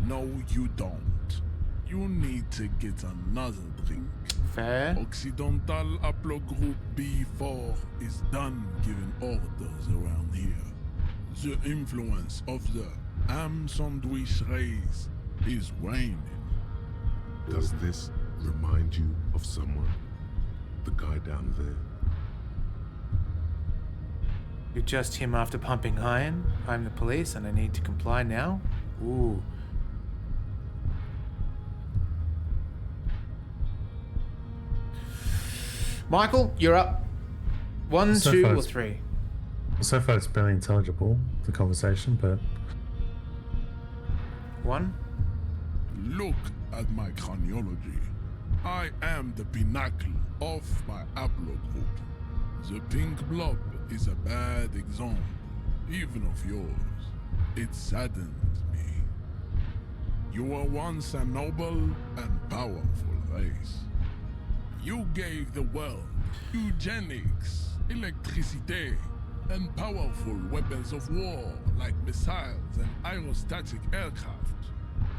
No, you don't. You need to get another drink. Fair. Occidental Haplogroup B4 is done giving orders around here. The influence of the ham sandwich race is waning. Does this remind you of someone? The guy down there? You're just him after pumping iron. I'm the police and I need to comply now. Ooh. Michael, you're up. One, So 2, far or it's- 3. So far it's barely intelligible, the conversation, but 1. Look at my craniology. I am the pinnacle of my haplogroup. The pink blob is a bad example, even of yours. It saddens me. You were once a noble and powerful race. You gave the world eugenics, electricity, and powerful weapons of war like missiles and aerostatic aircraft.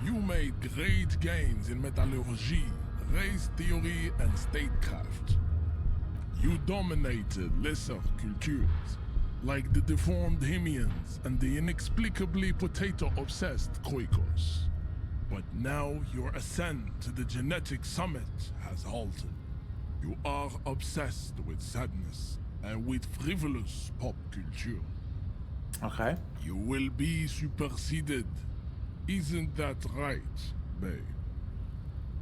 You made great gains in metallurgy, race theory, and statecraft. You dominated lesser cultures, like the deformed Hemians and the inexplicably potato-obsessed Khoikos. But now your ascent to the genetic summit has halted. You are obsessed with sadness and with frivolous pop culture. Okay. You will be superseded. Isn't that right, babe?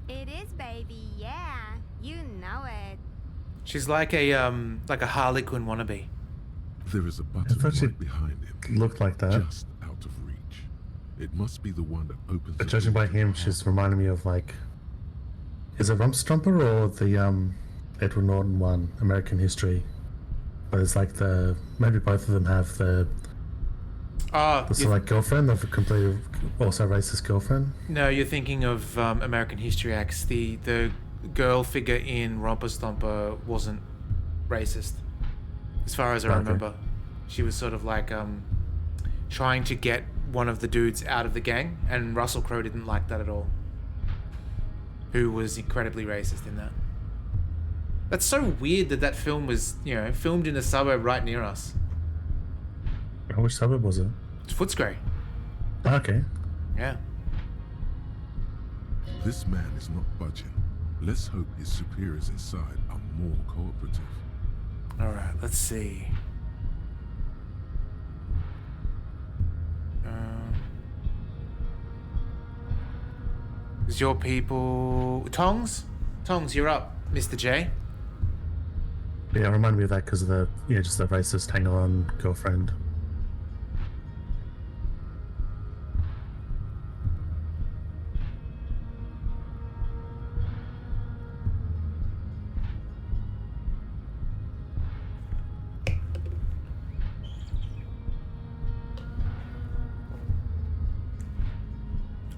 It is, baby, yeah. You know it. She's like a Harley Quinn wannabe. There is a I button thought she right behind him, looked like that. just out of reach. It must be the one that opens. But the judging door by to the him, harbor. she's reminding me of like, is it Rumstomper or the Edward Norton one, American History? But it's like maybe both of them have the Oh, sort of like girlfriend of a completely also racist girlfriend. no, you're thinking of American History X. The girl figure in Romper Stomper wasn't racist, as far as I Okay. remember. She was sort of like trying to get one of the dudes out of the gang, and Russell Crowe didn't like that at all. Who was incredibly racist in that. That's so weird that film was, filmed in a suburb right near us. Oh, which suburb was it? It's Footscray. Okay. Yeah. This man is not budging. Let's hope his superiors inside are more cooperative. All right, let's see. Is your people Tongs? Tongs, you're up, Mr. J. Yeah, it reminded me of that because of the just the racist hanger-on girlfriend.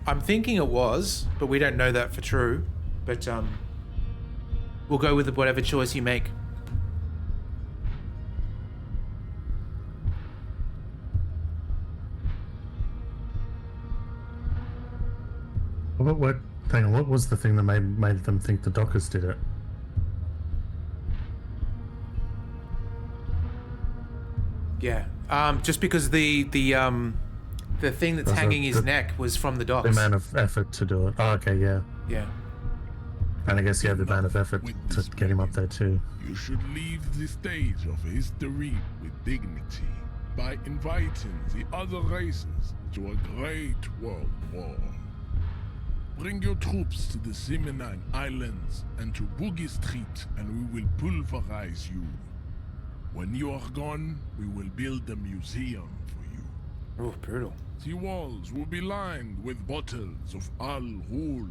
I'm thinking it was, but we don't know that for true. But we'll go with whatever choice you make. What? Hang on. What was the thing that made them think the Dockers did it? Yeah. Just because the The thing that's That's hanging his the neck was from the The docks. amount of effort to do it. Oh, okay, yeah. Yeah. And I guess the amount of effort to get him up there too. You should leave the stage of history with dignity by inviting the other races to a great world war. Bring your troops to the Simonine Islands and to Boogie Street, and we will pulverize you. When you are gone, we will build a museum for you. Oh, brutal. The walls will be lined with bottles of Al Ghul,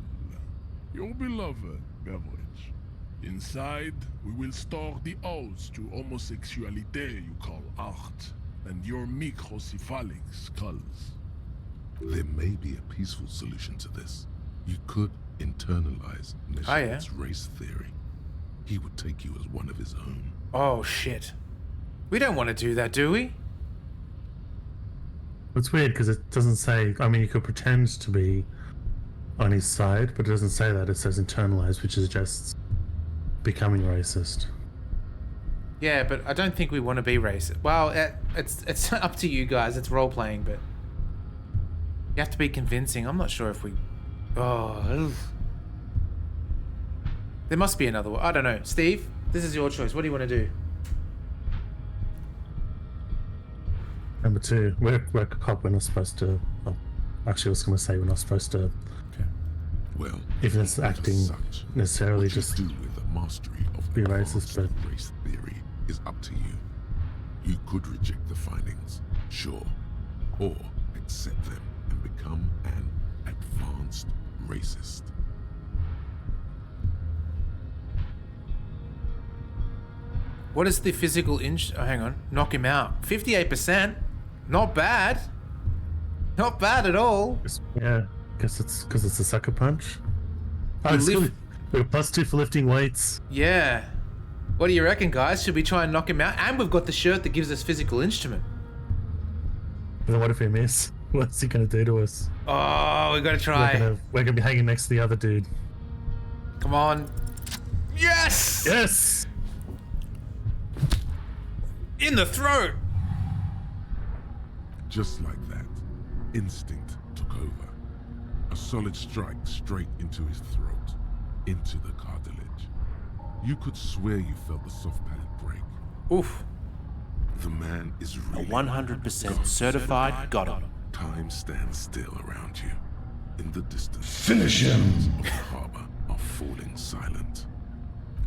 your beloved beverage. Inside, we will store the odes to homosexuality you call art, and your microcephalic skulls. There may be a peaceful solution to this. You could internalize Neshek's race theory. He would take you as one of his own. Oh, shit. We don't want to do that, do we? It's weird because it doesn't say. I mean, you could pretend to be on his side, but it doesn't say that. It says internalize, which is just becoming racist. Yeah, but I don't think we want to be racist. Well, it's up to you guys. It's role playing, but you have to be convincing. I'm not sure if we. Oh, there must be another one. I don't know. Steve, this is your choice. What do you want to do? Number 2, we're a cop. We're not supposed to. Oh, actually, I was going to say we're not supposed to. Well, Even it's acting such, necessarily what you just do with the mastery of be advanced racist, but race theory is up to you. You could reject the findings, sure, or accept them and become an advanced racist. What is the physical inch? Oh, hang on. Knock him out. 58%. Not bad. Not bad at all. yeah, guess it's because it's a sucker punch. Oh, You it's live- good. We're +2 for lifting weights. Yeah. What do you reckon, guys? Should we try and knock him out? And we've got the shirt that gives us physical instrument. Then what if we miss? What's he gonna do to us? Oh, we gotta try. We're gonna be hanging next to the other dude. Come on. Yes! Yes. In the throat! Just like that, instinct took over. A solid strike straight into his throat, into the cartilage. You could swear you felt the soft palate break. Oof. The man is A really 100% certified got him. Time stands still around you. In the distance, Finish him! of the harbor are falling silent.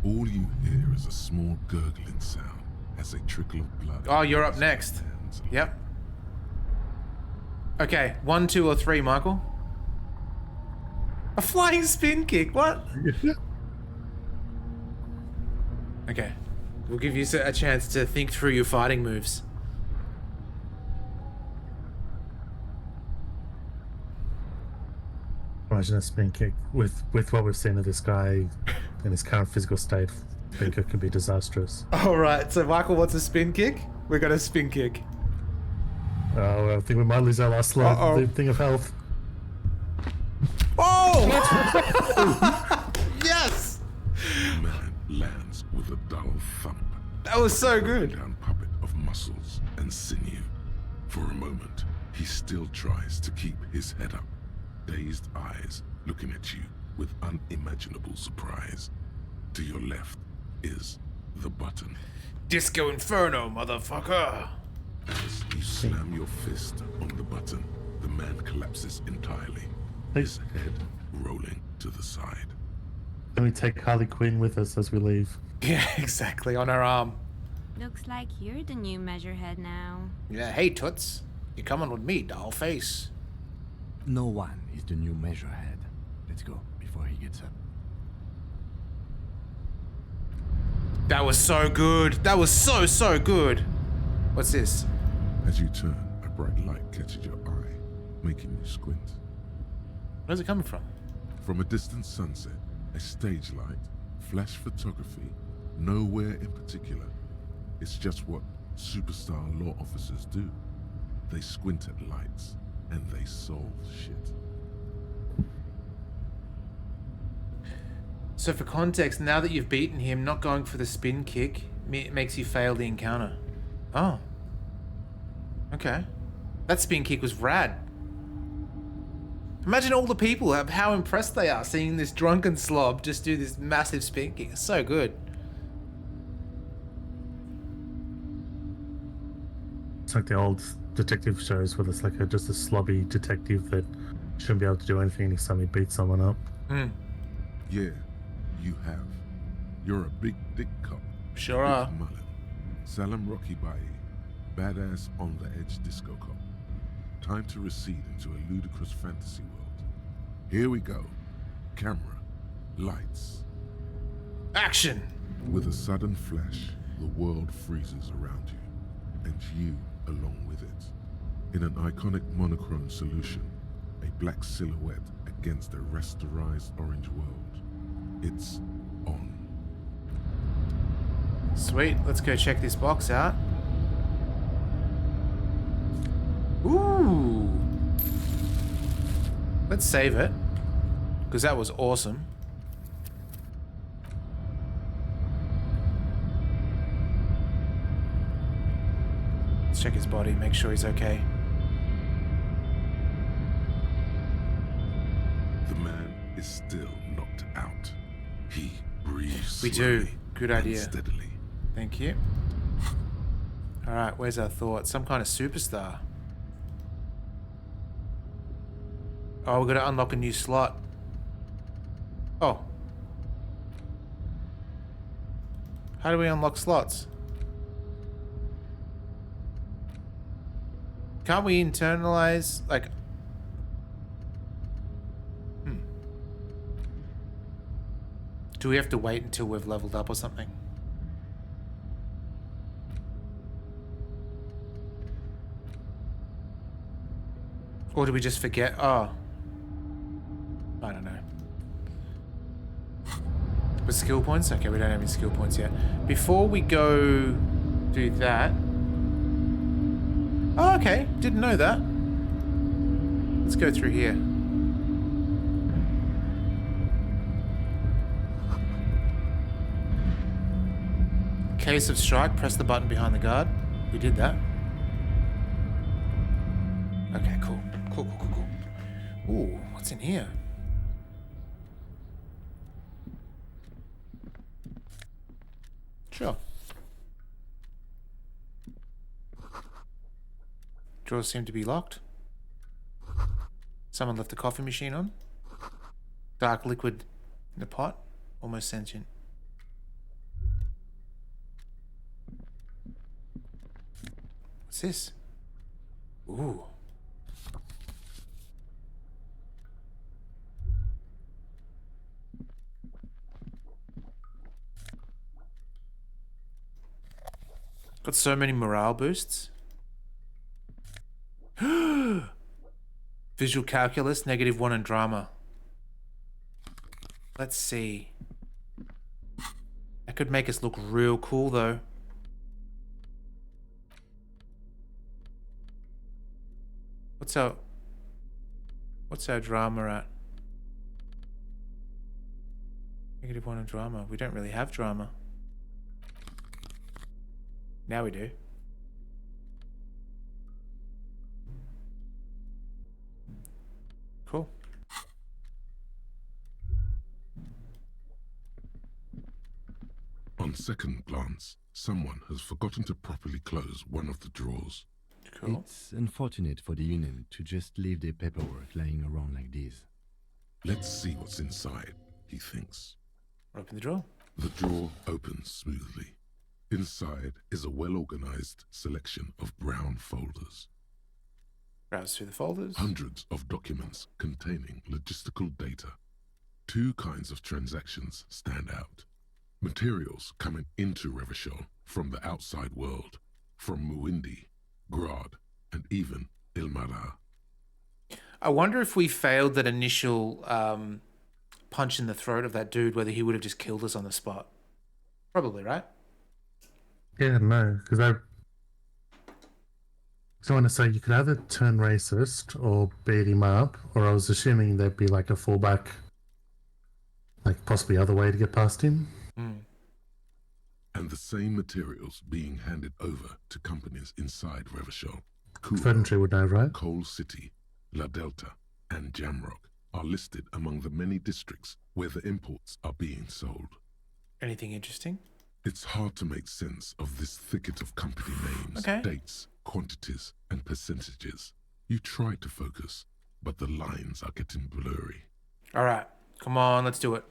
All you hear is a small gurgling sound as a trickle of blood. Oh, you're up next. stands Yep. Okay, 1, 2, or 3, Michael. A flying spin kick. What? Okay, we'll give you a chance to think through your fighting moves. Imagine a spin kick with what we've seen of this guy in his current physical state. I think it could be disastrous. All right, so Michael wants a spin kick. We're gonna spin kick. Oh, I think we might lose our last Uh-oh. thing of health. Oh! Yes! The man lands with a dull thump. That was so good. Down puppet of muscles and sinew. For a moment, he still tries to keep his head up, dazed eyes looking at you with unimaginable surprise. To your left is the button. Disco Inferno, motherfucker. As you slam your fist on the button, the man collapses entirely, his head rolling to the side. Can we take Harley Quinn with us as we leave? Yeah, exactly, on her arm. Looks like you're the new measurehead now. Yeah, hey, Toots. You coming with me, doll face? No one is the new measurehead. Let's go before he gets up. That was so good. That was so good. What's this? As you turn, a bright light catches your eye, making you squint. Where's it coming from? From a distant sunset, a stage light, flash photography, nowhere in particular. It's just what superstar law officers do. They squint at lights, and they solve shit. So for context, now that you've beaten him, not going for the spin kick makes you fail the encounter. Oh. Okay. That spin kick was rad. Imagine all the people, how impressed they are seeing this drunken slob just do this massive spanking. It's so good. It's like the old detective shows where it's like just a slobby detective that shouldn't be able to do anything and he suddenly beats someone up. Mm. Yeah, you have. You're a big dick cop. Sure Dick are. Mullen. Salam Rocky Bai. Badass on the edge disco cop. Time to recede into a ludicrous fantasy world. Here we go. Camera. Lights. Action! With a sudden flash, the world freezes around you. And you along with it. In an iconic monochrome solution, a black silhouette against a rasterized orange world. It's on. Sweet, let's go check this box out. Ooh! Let's save it, because that was awesome. Let's check his body, make sure he's okay. The man is still knocked out. He breathes We do. slowly Good and idea. steadily. Thank you. Alright, where's our thought? Some kind of superstar. Oh, we're gonna unlock a new slot. Oh. How do we unlock slots? Can't we internalize, like... Do we have to wait until we've leveled up or something? Or do we just forget? Oh. I don't know. With skill points? Okay, we don't have any skill points yet. Before we go do that... Oh, okay. Didn't know that. Let's go through here. Case of strike, press the button behind the guard. We did that. Okay, cool. Cool. Ooh, what's in here? Sure. Drawers seem to be locked. Someone left the coffee machine on. Dark liquid in the pot. Almost sentient. What's this? Ooh. Got so many morale boosts. Visual calculus, -1 and drama. Let's see. That could make us look real cool though. What's our drama at? -1 and drama. We don't really have drama. Now we do. Cool. On second glance, someone has forgotten to properly close one of the drawers. Cool. It's unfortunate for the Union to just leave their paperwork lying around like this. Let's see what's inside, he thinks. Open the drawer. The drawer opens smoothly. Inside is a well-organized selection of brown folders. Browse through the folders. Hundreds of documents containing logistical data. Two kinds of transactions stand out. Materials coming into Revachol from the outside world, from Muindi, Grad, and even Ilmara. I wonder if we failed that initial punch in the throat of that dude, whether he would have just killed us on the spot. Probably, right? Yeah, no, because I want to say you could either turn racist or beat him up, or I was assuming there'd be like a fallback, like possibly other way to get past him. Mm. And the same materials being handed over to companies inside Revachol. Furniture would know, right? Coal City, La Delta, and Jamrock are listed among the many districts where the imports are being sold. Anything interesting? It's hard to make sense of this thicket of company names, Okay. dates, quantities, and percentages. You try to focus, but the lines are getting blurry. All right, come on, let's do it.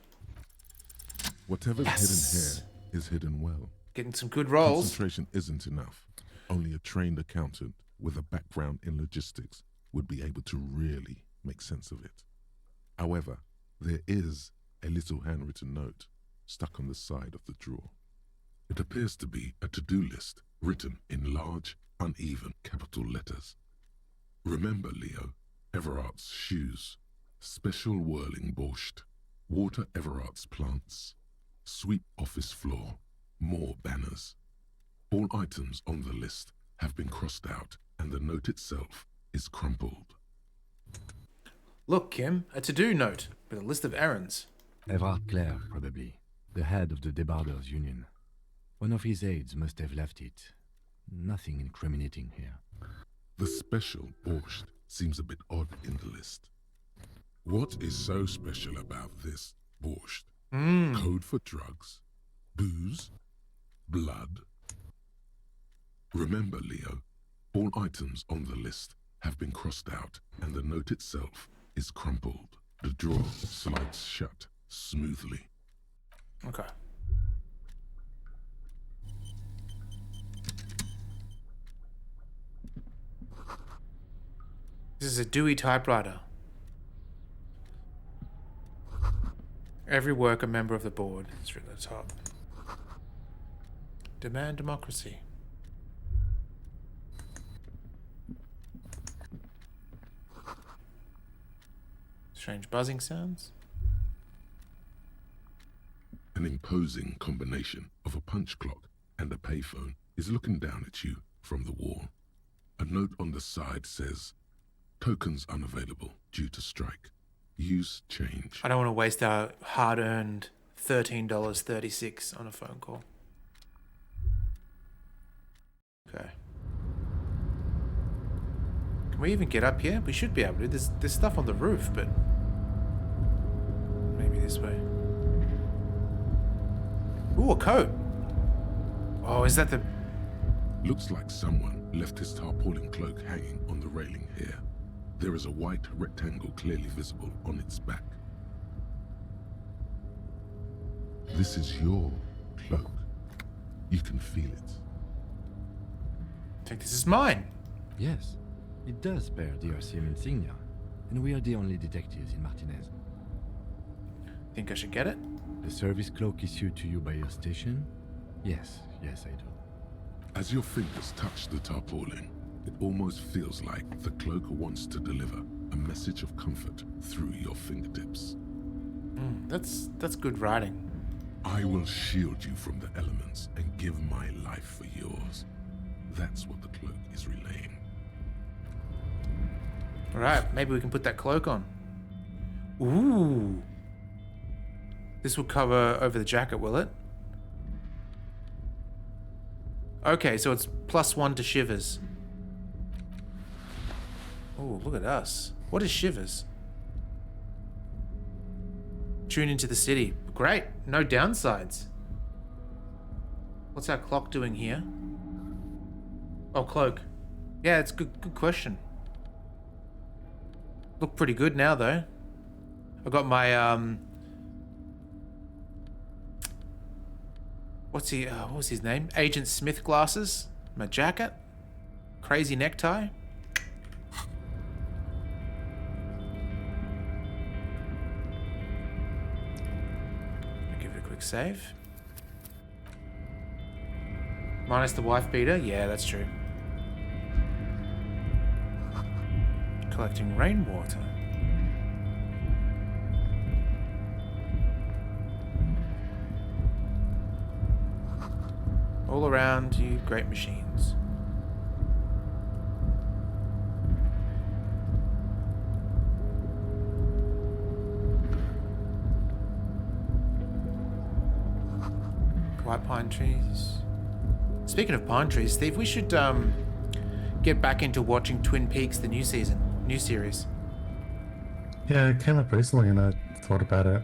Whatever's Yes. hidden here is hidden well. Getting some good rolls. Concentration isn't enough. Only a trained accountant with a background in logistics would be able to really make sense of it. However, there is a little handwritten note stuck on the side of the drawer. It appears to be a to-do list written in large, uneven capital letters. Remember, Leo, Everart's shoes, special whirling borscht, water Everart's plants, sweep office floor, more banners. All items on the list have been crossed out and the note itself is crumpled. Look, Kim, a to-do note with a list of errands. Everard Clare, probably. The head of the Debarders Union. One of his aides must have left it. Nothing incriminating here. The special borscht seems a bit odd in the list. What is so special about this borscht? Code for drugs? Booze? Blood? Remember, Leo, all items on the list have been crossed out and the note itself is crumpled. The drawer slides shut smoothly. Okay. This is a Dewey typewriter. Every worker member of the board. It's written at the top. Demand democracy. Strange buzzing sounds. An imposing combination of a punch clock and a payphone is looking down at you from the wall. A note on the side says, tokens unavailable due to strike. Use change. I don't want to waste our hard-earned $13.36 on a phone call. Okay. Can we even get up here? We should be able to. There's stuff on the roof, but maybe this way. Ooh, a coat. Oh, is that the... Looks like someone left his tarpaulin cloak hanging on the railing here. There is a white rectangle clearly visible on its back. This is your cloak. You can feel it. I think this is mine. Yes, it does bear the Elysium insignia, and we are the only detectives in Martinez. Think I should get it? The service cloak issued to you by your station? Yes, I do. As your fingers touch the tarpaulin, it almost feels like the cloak wants to deliver a message of comfort through your fingertips. That's good writing. I will shield you from the elements and give my life for yours. That's what the cloak is relaying. All right, maybe we can put that cloak on. Ooh. This will cover over the jacket, will it? Okay, so it's +1 to shivers. Oh, look at us. What is shivers? Tune into the city. Great, no downsides. What's our clock doing here? Oh, cloak. Yeah, it's good question. Look pretty good now, though. I got my, what was his name? Agent Smith glasses. My jacket. Crazy necktie. Give it a quick save. Minus the wife beater? Yeah, that's true. Collecting rainwater. All around you, great machines. White pine trees. Speaking of pine trees, Steve, we should get back into watching Twin Peaks, the new series. Yeah, it came up recently and I thought about it.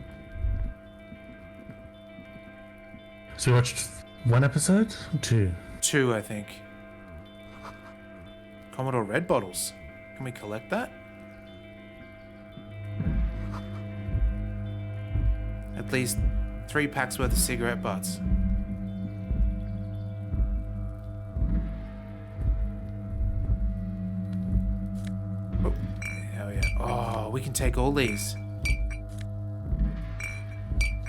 So you watched one episode? Two? 2, I think. Commodore Red bottles. Can we collect that? At least 3 packs worth of cigarette butts. Oh, hell yeah. Oh, we can take all these.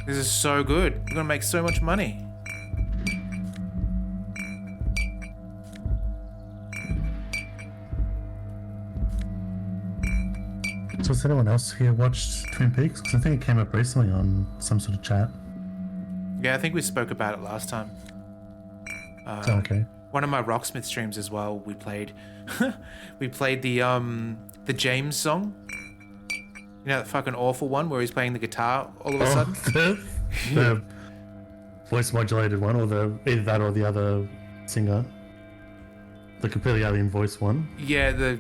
This is so good. We're gonna make so much money. So has anyone else here watched Twin Peaks? Because I think it came up recently on some sort of chat. Yeah, I think we spoke about it last time. Okay. One of my Rocksmith streams as well, we played we played the James song. You know that fucking awful one where he's playing the guitar all of a sudden? The voice modulated one, or either that or the other singer. The completely alien voice one. Yeah, the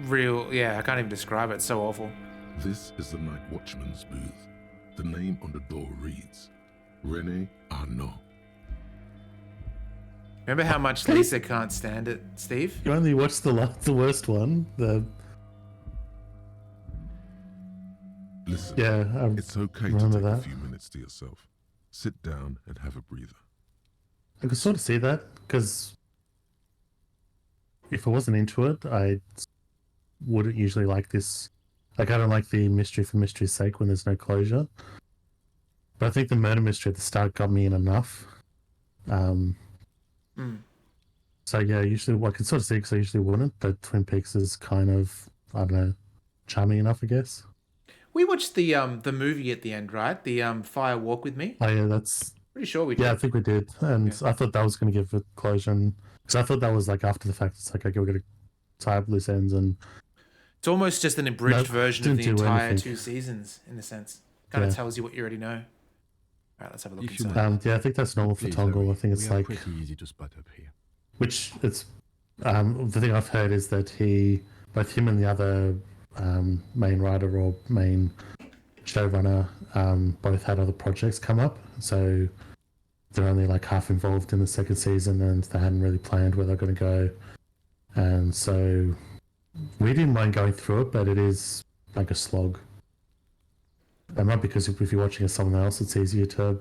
real, I can't even describe it, it's so awful. This is the Night Watchman's booth. The name on the door reads Rene Arnaud. Remember how much Lisa can't stand it, Steve? You only watched the worst one. Listen, Yeah, it's okay to remember take a that. few minutes to yourself. Sit down and have a breather. I could sort of see that, because if I wasn't into it, I wouldn't usually like this. Like, I don't like the mystery for mystery's sake when there's no closure. But I think the murder mystery at the start got me in enough. So yeah, usually I can sort of see because I usually wouldn't, but Twin Peaks is kind of, I don't know, charming enough, I guess. We watched the movie at the end, right? The Fire Walk with Me. Oh yeah, that's Pretty sure we did. yeah, I think we did, and I thought that was going to give it closure, because I thought that was like after the fact. It's like, okay, we're going to tie up loose ends, and It's almost just an abridged version of the didn't do entire anything. 2 seasons, in a sense. Kind of Yeah. tells you what you already know. Alright, let's have a look If you inside. yeah, I think that's normal for Please Tongal. hurry. I think it's We are like, pretty easy to spot up here. which it's the thing I've heard is that both him and the other main writer or main showrunner both had other projects come up, so they're only like half involved in the second season, and they hadn't really planned where they're going to go, and so we didn't mind going through it, but it is like a slog. And not because if you're watching it with someone else, it's easier to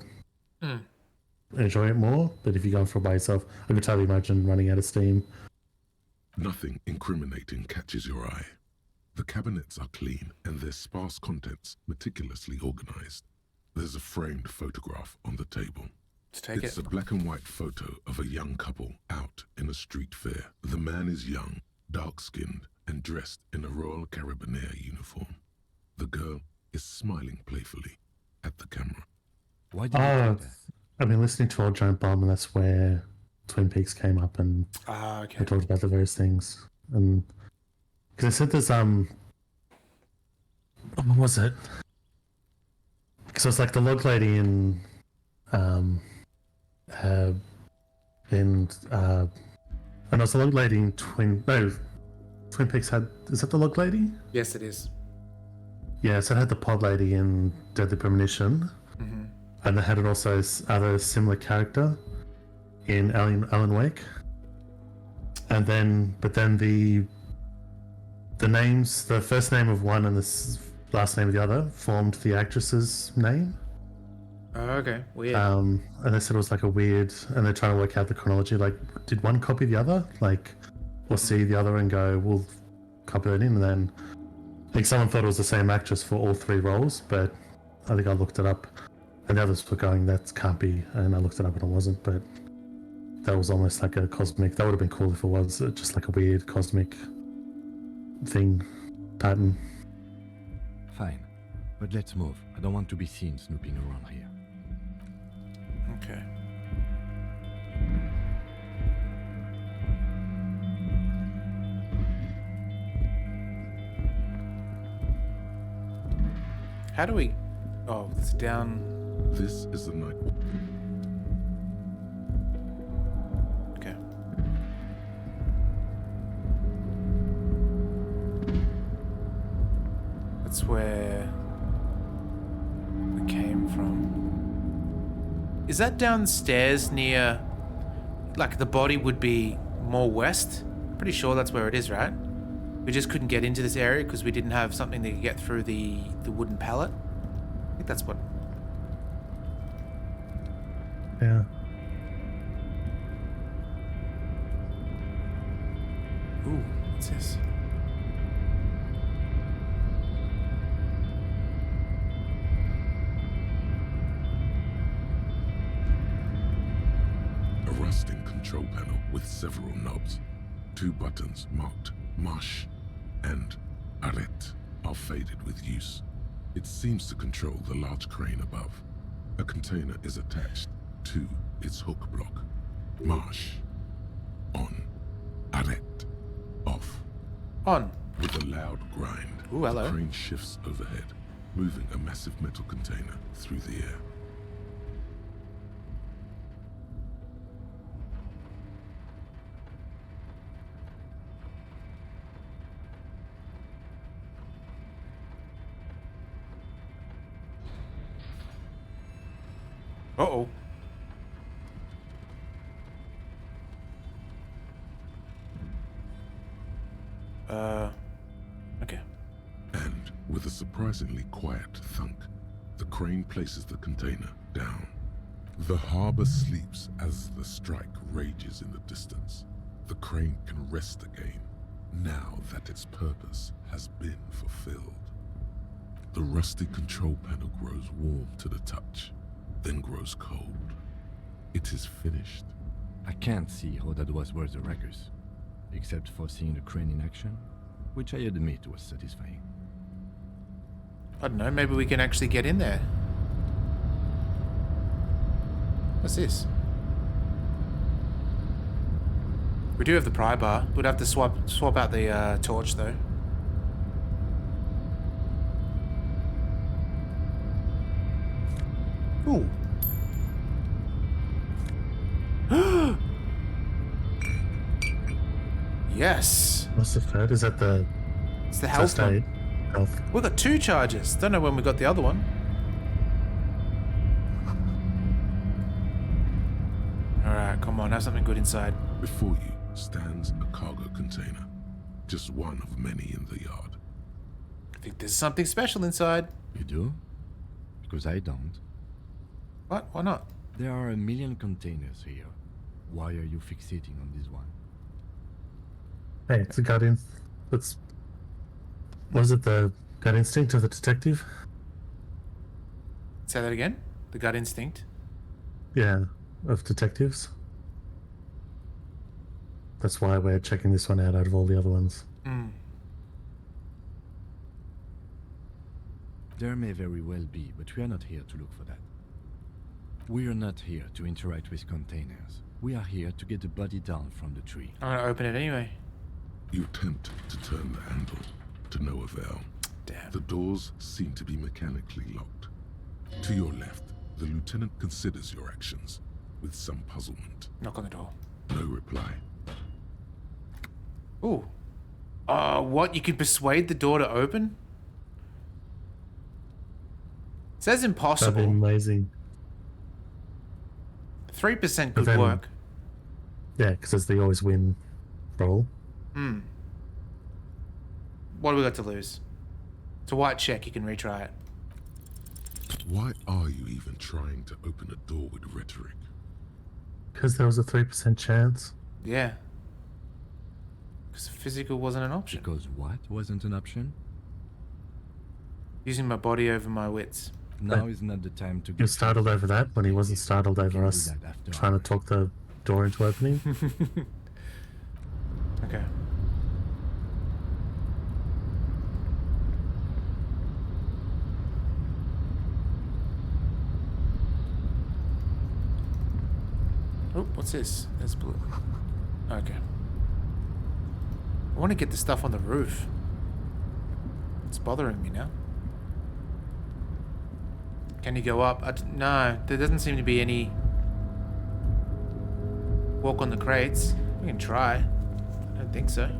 enjoy it more, but if you're going for it by yourself, I could totally imagine running out of steam. Nothing incriminating catches your eye. The cabinets are clean and their sparse contents meticulously organized. There's a framed photograph on the table. Let's take It's it. a black and white photo of a young couple out in a street fair. The man is young, dark-skinned, and dressed in a Royal Carabinieri uniform. The girl is smiling playfully at the camera. Why did you Oh, do that? I've been listening to Old Giant Bomb, and that's where Twin Peaks came up, and Okay. they talked about the various things. And because I said there's what was it? Because it was like the log lady in and it's the log lady in Twin Peaks had, is that the log lady? Yes, it is. Yeah, so it had the pod lady in Deadly Premonition, and they had it also other similar character in Alan Wake. And then, but then the names, the first name of one and the last name of the other formed the actress's name. Oh, okay. Weird. And they said it was like a weird, and they're trying to work out the chronology. Like, did one copy the other? Like, or see the other and go, we'll copy it in, and then I think someone thought it was the same actress for all 3 roles, but I think I looked it up, and the others were going, that can't be, and I looked it up and it wasn't, but that was almost like a cosmic, that would have been cool if it was just like a weird cosmic thing, pattern. Fine, but let's move. I don't want to be seen snooping around here. Okay. How do we... Oh, it's down... This is the night. Okay. That's where we came from. Is that downstairs near... Like, the body would be more west? Pretty sure that's where it is, right? We just couldn't get into this area because we didn't have something that could get through the wooden pallet. I think that's what... Yeah. Ooh, what's this? A rusting control panel with several knobs. 2 buttons marked Marsh and Arrête are faded with use. It seems to control the large crane above. A container is attached to its hook block. Marsh. On. Arrête. Off. On. With a loud grind, Ooh, hello. the crane shifts overhead, moving a massive metal container through the air. Uh-oh. Okay. And with a surprisingly quiet thunk, the crane places the container down. The harbor sleeps as the strike rages in the distance. The crane can rest again, now that its purpose has been fulfilled. The rusty control panel grows warm to the touch, then grows cold. It is finished. I can't see how that was worth the records, except for seeing the crane in action, which I admit was satisfying. I don't know, maybe we can actually get in there. What's this? We do have the pry bar. We'd have to swap out the torch though. Ooh. Yes. What's the third? Is that the... It's the health first aid? one. Health. We got 2 charges. Don't know when we got the other one. Alright, come on, have something good inside. Before you stands a cargo container, just one of many in the yard. I think there's something special inside. You do? Because I don't. What? Why not? There are a million containers here. Why are you fixating on this one? Hey, it's a gut in. That's... Was it the gut instinct of the detective? Say that again? The gut instinct? Yeah, of detectives. That's why we're checking this one out of all the other ones. Hmm. There may very well be, but we are not here to look for that. We are not here to interact with containers. We are here to get the body down from the tree. I'm gonna open it anyway. You attempt to turn the handle, to no avail. Damn. The doors seem to be mechanically locked. To your left, the lieutenant considers your actions with some puzzlement. Knock on the door. No reply. Ooh. What? You can persuade the door to open? It says That'd be impossible. amazing. 3% But could then- work. Yeah, because it's the always win roll. Hmm. What do we got to lose? It's a white check. You can retry it. Why are you even trying to open a door with rhetoric? Because there was a 3% chance. Yeah. Because physical wasn't an option. Because what wasn't an option? Using my body over my wits. Now is not the time to He get was startled over that when he wasn't startled We over can do us that after trying to hours. talk the door into opening. Okay. Oh, what's this? That's blue. Okay. I want to get the stuff on the roof. It's bothering me now. Can you go up? No, there doesn't seem to be any walk on the crates. We can try. I don't think so.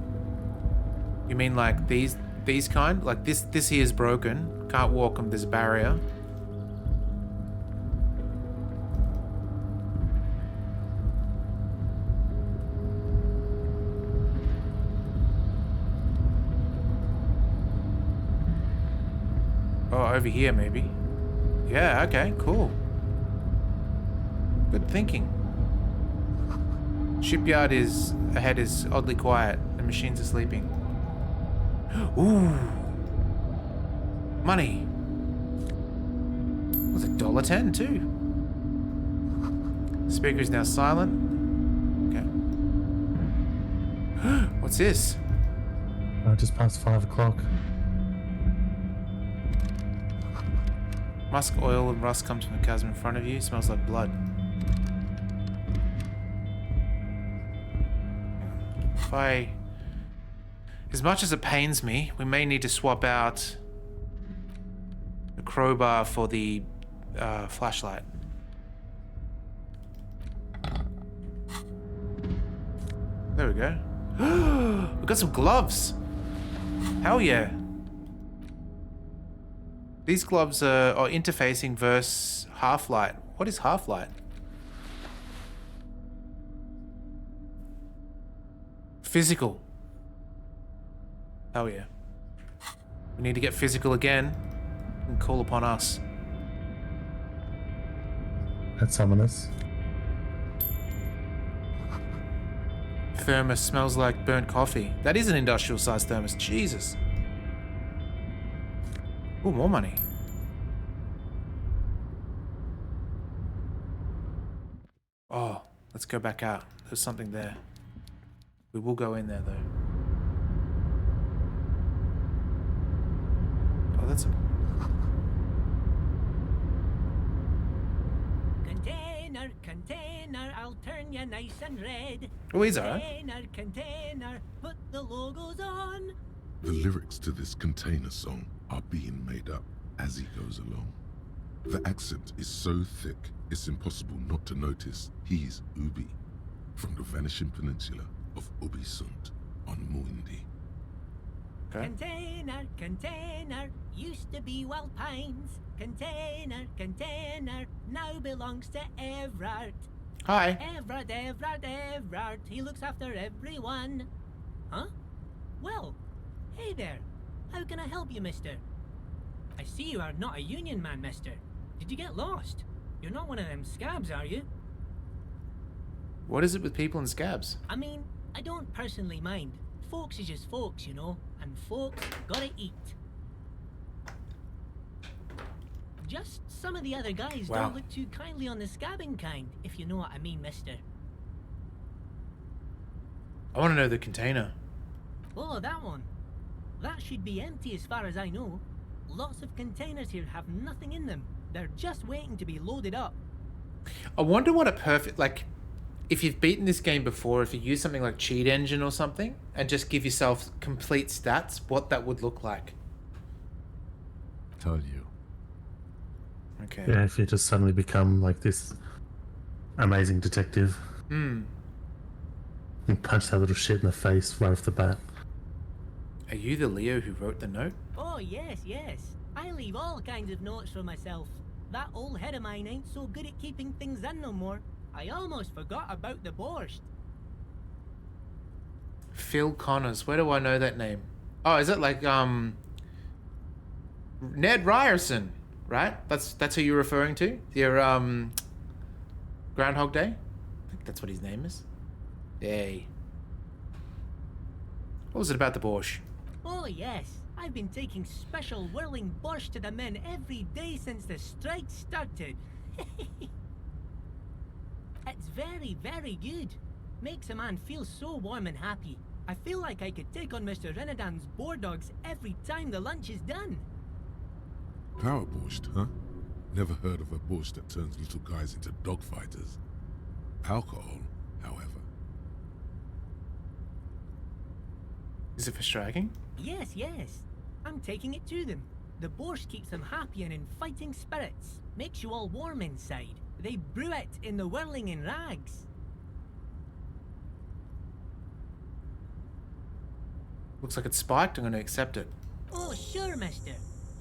You mean like these these kind. Like this here is broken. Can't walk them. There's a barrier. Oh, over here maybe. Yeah, okay, cool. Good thinking. Shipyard ahead is oddly quiet. The machines are sleeping. Ooh. Money. It was $1.10 too. Speaker is now silent. Okay. What's this? Just past 5 o'clock. Musk oil and rust comes from the chasm in front of you. Smells like blood. If I... As much as it pains me, we may need to swap out the crowbar for the flashlight. There we go. We've got some gloves. Hell yeah. These gloves are interfacing versus half-light. What is half-light? Physical. Hell yeah. We need to get physical again and call upon us. That summoners. Thermos smells like burnt coffee. That is an industrial-sized thermos. Jesus. Ooh, more money. Oh, let's go back out. There's something there. We will go in there, though. Oh, that's a... Container, I'll turn you nice and red. Oh, he's alright. Container, put the logos on. The lyrics to this container song are being made up as he goes along. The accent is so thick, it's impossible not to notice he's Ubi, from the vanishing peninsula of Ubisunt on Muindi. Okay. Container, used to be Wild Pines. Container, now belongs to Everard. Hi. Everard, he looks after everyone. Huh? Well, hey there. How can I help you, mister? I see you are not a union man, mister. Did you get lost? You're not one of them scabs, are you? What is it with people in scabs? I mean, I don't personally mind. Folks is just folks, you know, and folks gotta eat. Just some of the other guys Wow. don't look too kindly on the scabbing kind, if you know what I mean, mister. I want to know the container. Oh, that one. That should be empty as far as I know. Lots of containers here have nothing in them. They're just waiting to be loaded up. I wonder what a perfect, like, if you've beaten this game before, if you use something like Cheat Engine or something, and just give yourself complete stats, what that would look like. Told you. Okay. Yeah, if you just suddenly become like this amazing detective. Hmm. And punch that little shit in the face right off the bat. Are you the Leo who wrote the note? Oh, yes. I leave all kinds of notes for myself. That old head of mine ain't so good at keeping things in no more. I almost forgot about the borscht. Phil Connors. Where do I know that name? Oh, is it like Ned Ryerson, right? That's who you're referring to? Your Groundhog Day? I think that's what his name is. Yay. What was it about the borscht? Oh, yes. I've been taking special whirling borscht to the men every day since the strike started. It's very, very good. Makes a man feel so warm and happy. I feel like I could take on Mr. Renadan's boar dogs every time the lunch is done. Power borscht, huh? Never heard of a borscht that turns little guys into dogfighters. Alcohol, however. Is it for striking? Yes. I'm taking it to them. The borscht keeps them happy and in fighting spirits. Makes you all warm inside. They brew it in the whirling in rags. Looks like it's spiked. I'm going to accept it. Oh, sure, mister.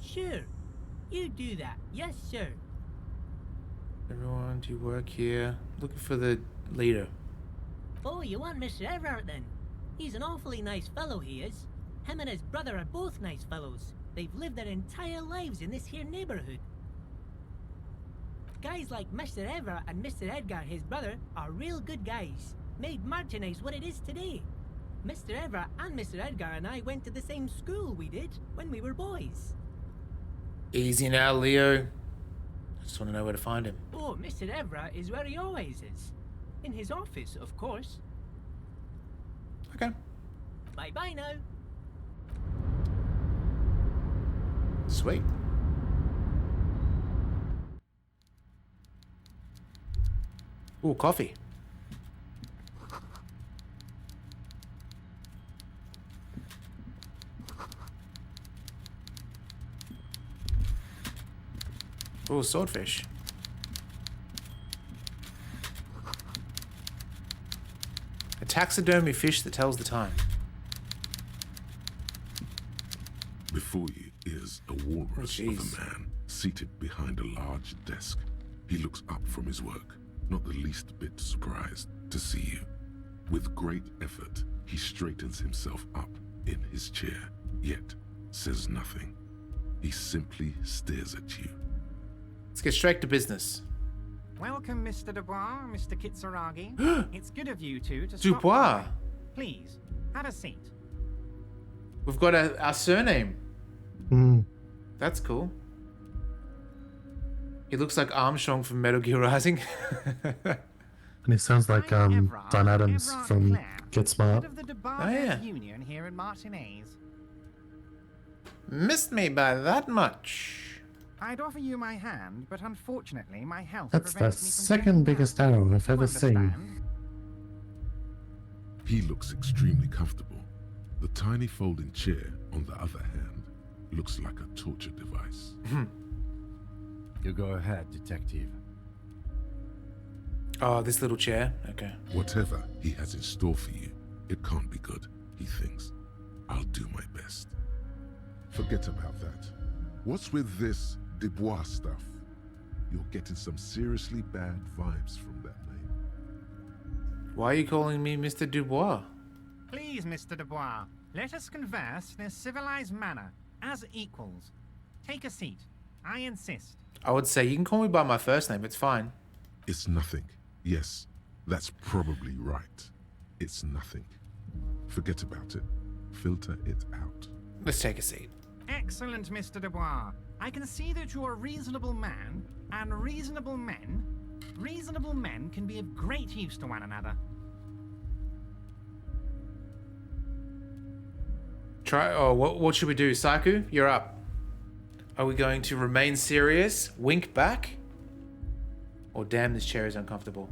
Sure. You do that. Yes, sir. Everyone, do you work here? Looking for the leader. Oh, you want Mr. Everard then? He's an awfully nice fellow, he is. Him and his brother are both nice fellows. They've lived their entire lives in this here neighborhood. Guys like Mr. Everard and Mr. Edgar, his brother, are real good guys. Made Martinez what it is today. Mr. Everard and Mr. Edgar and I went to the same school we did when we were boys. Easy now, Leo. I just want to know where to find him. Oh, Mr. Everard is where he always is. In his office, of course. Okay. Bye-bye now. Sweet. Ooh, coffee. Ooh, swordfish. A taxidermy fish that tells the time. Before you is a walrus of a man seated behind a large desk. He looks up from his work, not the least bit surprised to see you. With great effort, he straightens himself up in his chair, yet says nothing. He simply stares at you. Let's get straight to business. Welcome, Mr. Dubois, Mr. Kitsuragi. It's good of you two to Dubois. stop by. Please, have a seat. We've got our surname. Mm. That's cool. He looks like Armstrong from Metal Gear Rising. And he sounds like Don Adams from Get Smart. Of the Oh, yeah. Union here in Martinez. Missed me by that much. I'd offer you my hand, but unfortunately my health That's the prevents me from second biggest arrow I've ever seen. understand. He looks extremely comfortable. The tiny folding chair, on the other hand, looks like a torture device. You go ahead, detective. Oh, this little chair. Okay. Whatever he has in store for you, it can't be good, he thinks. I'll do my best. Forget about that. What's with this Dubois stuff? You're getting some seriously bad vibes from that name. Why are you calling me Mr. Dubois? Please, Mr. Dubois, let us converse in a civilized manner, as equals. Take a seat. I insist. I would say you can call me by my first name. It's fine. It's nothing. Yes, that's probably right. It's nothing. Forget about it. Filter it out. Let's take a seat. Excellent, Mr. Dubois. I can see that you're a reasonable man, and reasonable men can be of great use to one another. Try. Oh, what should we do? Saiku, you're up. Are we going to remain serious, wink back? Or damn, this chair is uncomfortable.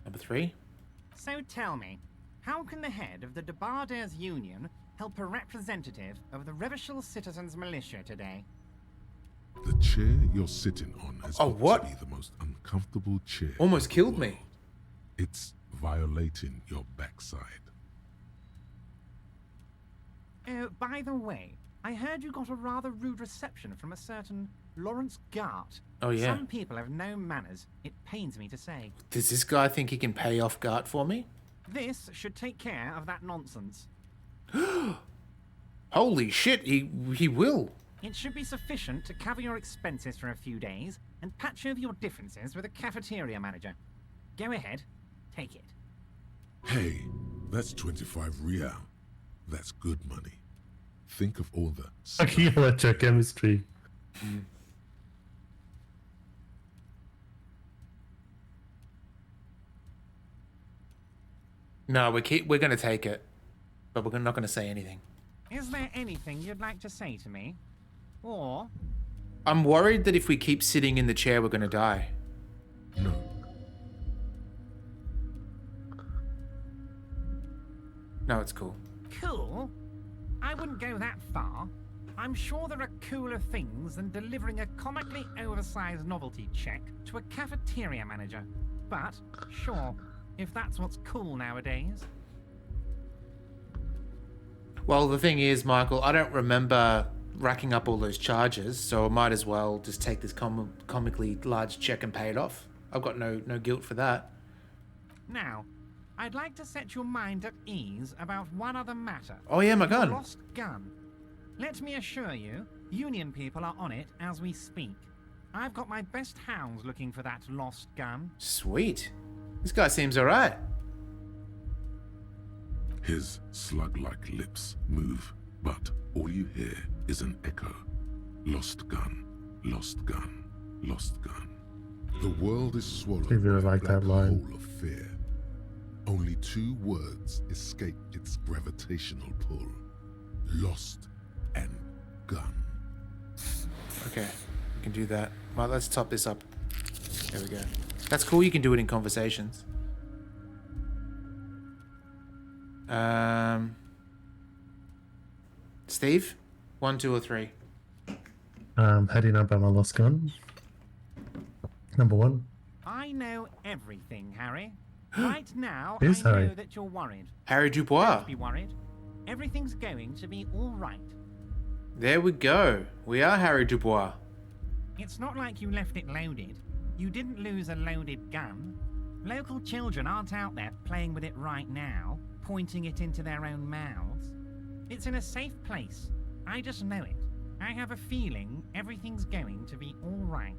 Number 3. So tell me, how can the head of the Debarders Union help a representative of the Revachol Citizens Militia today? The chair you're sitting on has Oh, got what? to be the most uncomfortable chair. Almost in the killed me. world. It's violating your backside. By the way, I heard you got a rather rude reception from a certain Lawrence Gart. Oh, yeah. Some people have no manners, it pains me to say. Does this guy think he can pay off Gart for me? This should take care of that nonsense. Holy shit, he will. It should be sufficient to cover your expenses for a few days and patch over your differences with a cafeteria manager. Go ahead, take it. Hey, that's 25 real. That's good money. Think of all the Archaeochemistry. No, we're gonna take it, but we're not gonna say anything. Is there anything you'd like to say to me? Or... I'm worried that if we keep sitting in the chair, we're gonna die. No. No, it's cool. Cool? I wouldn't go that far. I'm sure there are cooler things than delivering a comically oversized novelty check to a cafeteria manager. but sure, if that's what's cool nowadays. Well, the thing is, Michael, I don't remember racking up all those charges, so I might as well just take this comically large check and pay it off. I've got no guilt for that. Now, I'd like to set your mind at ease about one other matter. Oh yeah, my Your gun. lost gun. Let me assure you, Union people are on it as we speak. I've got my best hounds looking for that lost gun. Sweet. This guy seems alright. His slug-like lips move, but all you hear is an echo. Lost gun, lost gun, lost gun. The world is swallowed I really by a like black that line. hole of fear. Only 2 words escape its gravitational pull. Lost and gun. Okay, we can do that. Well, let's top this up. There we go. That's cool, you can do it in conversations. Steve? 1, 2, or 3? Heading up by my lost gun. Number 1. I know everything, Harry. Right now, Who's I know Harry? that you're worried. Harry Dubois. Don't be worried. Everything's going to be all right. There we go. We are Harry Dubois. It's not like you left it loaded. You didn't lose a loaded gun. Local children aren't out there playing with it right now, pointing it into their own mouths. It's in a safe place. I just know it. I have a feeling everything's going to be all right.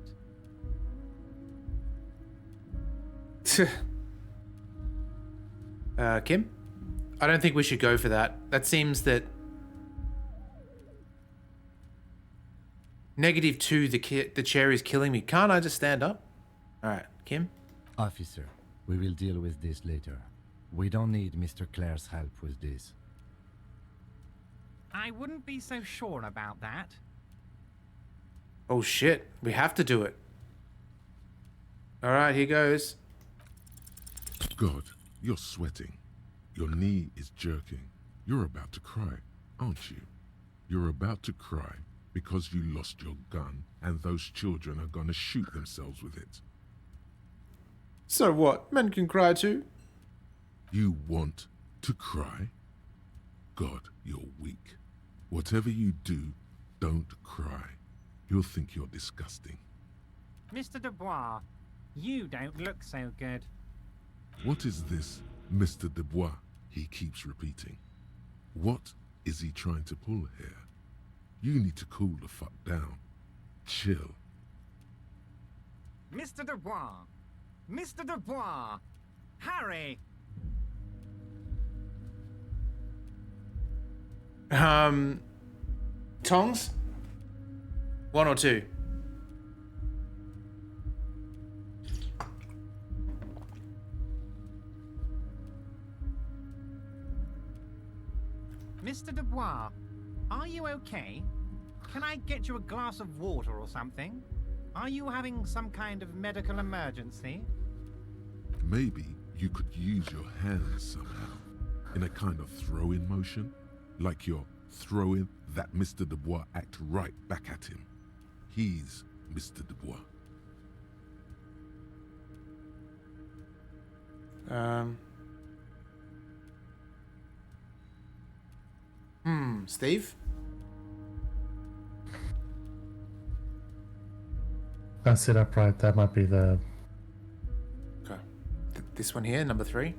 Kim? I don't think we should go for that. That seems that... -2, the chair is killing me. Can't I just stand up? Alright, Kim? Officer, we will deal with this later. We don't need Mr. Clare's help with this. I wouldn't be so sure about that. Oh shit, we have to do it. Alright, here goes. God, you're sweating. Your knee is jerking. You're about to cry, aren't you? You're about to cry because you lost your gun and those children are gonna shoot themselves with it. So what? Men can cry too? You want to cry? God, you're weak. Whatever you do, don't cry. You'll think you're disgusting. Mr. Dubois, you don't look so good. What is this, Mr. Dubois, he keeps repeating? What is he trying to pull here? You need to cool the fuck down. Chill. Mr. Dubois! Mr. Dubois! Harry! Tongs? 1 or 2? Mr. Dubois, are you okay? Can I get you a glass of water or something? Are you having some kind of medical emergency? Maybe you could use your hands somehow, in a kind of throw-in motion, like you're throwing that Mr. Dubois act right back at him. He's Mr. Dubois. Steve? I sit upright. That might be the... Okay. This one here, number 3.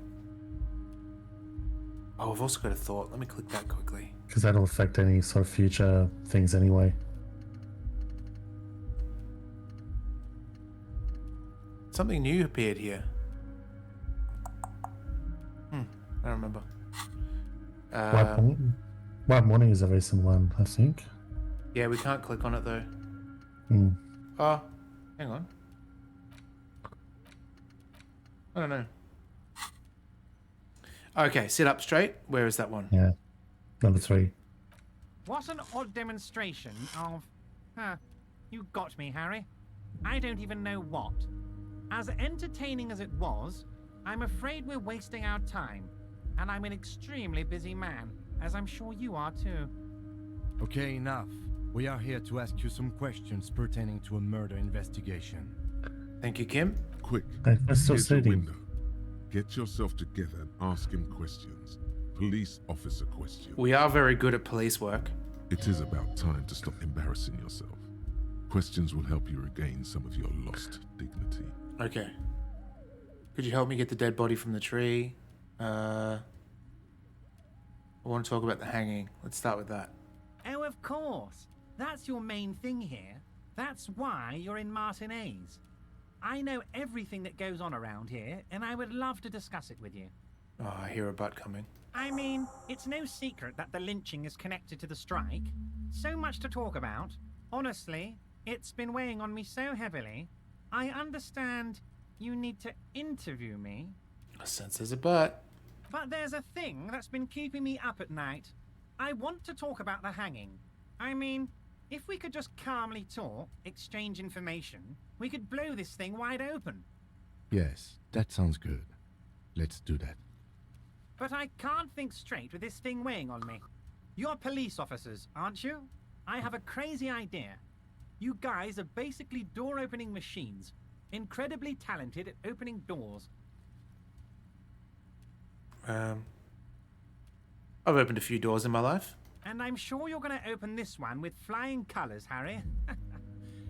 Oh, I've also got a thought. Let me click that quickly. Because that'll affect any sort of future things anyway. Something new appeared here. I don't remember. White Morning is a recent one, I think. Yeah, we can't click on it though. Oh, hang on. I don't know. Okay, sit up straight. Where is that one? Yeah, number 3. What an odd demonstration of... you got me, Harry. I don't even know what. As entertaining as it was, I'm afraid we're wasting our time. And I'm an extremely busy man, as I'm sure you are too. Okay, enough. We are here to ask you some questions pertaining to a murder investigation. Thank you, Kim. Quick, That's still here's your sitting. window. Get yourself together and ask him questions. Police officer questions. We are very good at police work. It is about time to stop embarrassing yourself. Questions will help you regain some of your lost dignity. Okay. Could you help me get the dead body from the tree? I want to talk about the hanging. Let's start with that. Oh, of course. That's your main thing here. That's why you're in Martinez. I know everything that goes on around here, and I would love to discuss it with you. Oh, I hear a butt coming. I mean, it's no secret that the lynching is connected to the strike. So much to talk about. Honestly, it's been weighing on me so heavily. I understand you need to interview me. I sense there's a butt. But there's a thing that's been keeping me up at night. I want to talk about the hanging. I mean, if we could just calmly talk, exchange information, we could blow this thing wide open. Yes, that sounds good. Let's do that. But I can't think straight with this thing weighing on me. You're police officers, aren't you? I have a crazy idea. You guys are basically door-opening machines. Incredibly talented at opening doors. I've opened a few doors in my life. And I'm sure you're going to open this one with flying colors, Harry.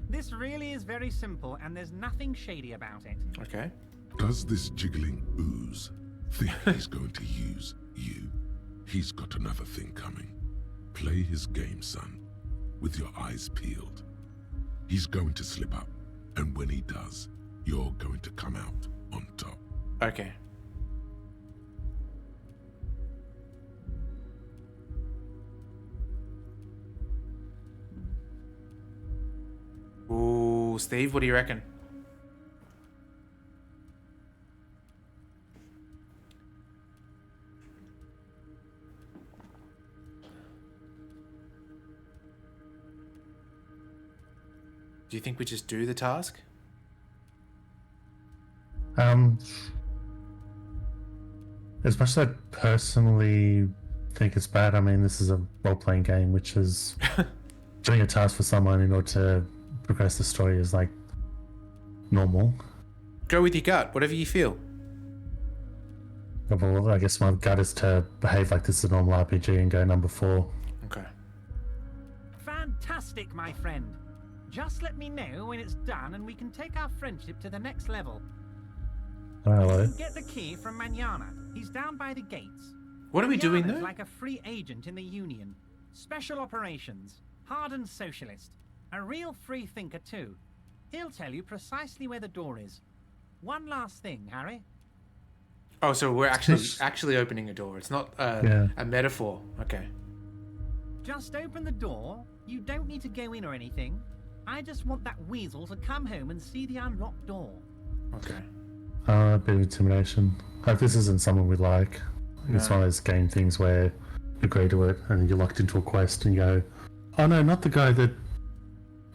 This really is very simple, and there's nothing shady about it. Okay. Does this jiggling ooze think he's going to use you? He's got another thing coming. Play his game, son, with your eyes peeled. He's going to slip up, and when he does, you're going to come out on top. Okay. Ooh, Steve, what do you reckon? Do you think we just do the task? As much as I personally think it's bad, I mean, this is a role-playing game, which is doing a task for someone in order to progress the story is like normal. Go with your gut, whatever you feel. Well, I guess my gut is to behave like this is a normal RPG and go number 4. Okay. Fantastic, my friend. Just let me know when it's done and we can take our friendship to the next level. Hello. Get the key from Manana. He's down by the gates. What are we doing Manana's there? like a free agent in the Union. Special operations. Hardened socialist. A real free thinker too. He'll tell you precisely where the door is. One last thing, Harry. Oh, so we're actually opening a door. It's not a metaphor. Okay. Just open the door. You don't need to go in or anything. I just want that weasel to come home and see the unlocked door. Okay. A bit of intimidation. Like, this isn't someone we like. It's No. one of those game things where you agree to it and you're locked into a quest and you go, oh no, not the guy that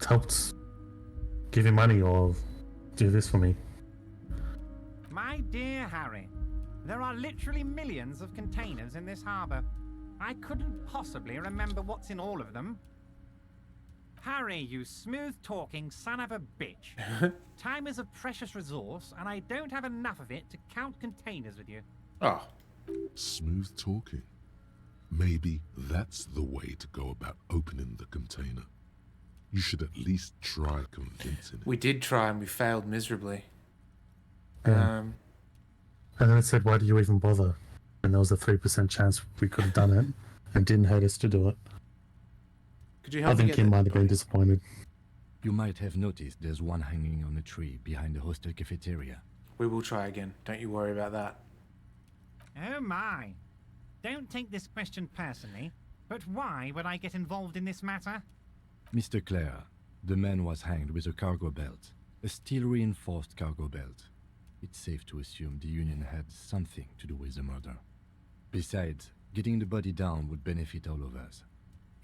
helped give you money or do this for me. My dear Harry, there are literally millions of containers in this harbour. I couldn't possibly remember what's in all of them. Harry, you smooth-talking son of a bitch. Time is a precious resource, and I don't have enough of it to count containers with you. Oh. Smooth talking. Maybe that's the way to go about opening the container. You should at least try convincing him. We did try and we failed miserably. Yeah. And then it said, why do you even bother? And there was a 3% chance we could have done it and didn't hurt us to do it. Could you help I me think get he the- might have been disappointed. You might have noticed there's one hanging on a tree behind the hostel cafeteria. We will try again. Don't you worry about that. Oh my. Don't take this question personally, but why would I get involved in this matter? Mr. Clare, the man was hanged with a cargo belt, a steel-reinforced cargo belt. It's safe to assume the Union had something to do with the murder. Besides, getting the body down would benefit all of us.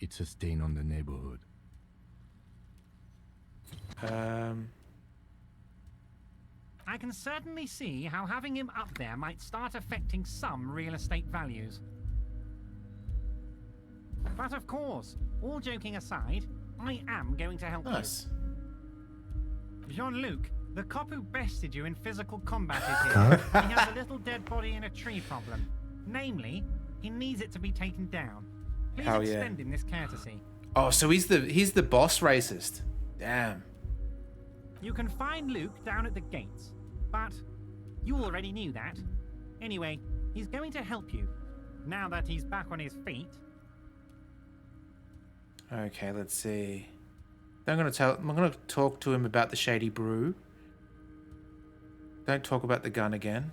It's a stain on the neighborhood. I can certainly see how having him up there might start affecting some real estate values. But of course, all joking aside, I am going to help Nice. you. Jean-Luc, The cop who bested you in physical combat is here. He has a little dead body in a tree problem. Namely, he needs it to be taken down. Please Hell yeah. extend him this courtesy. Oh, so he's the boss racist. Damn. You can find Luke down at the gates, but you already knew that. Anyway, he's going to help you, now that he's back on his feet. Okay, let's see. I'm gonna talk to him about the shady brew. Don't talk about the gun again.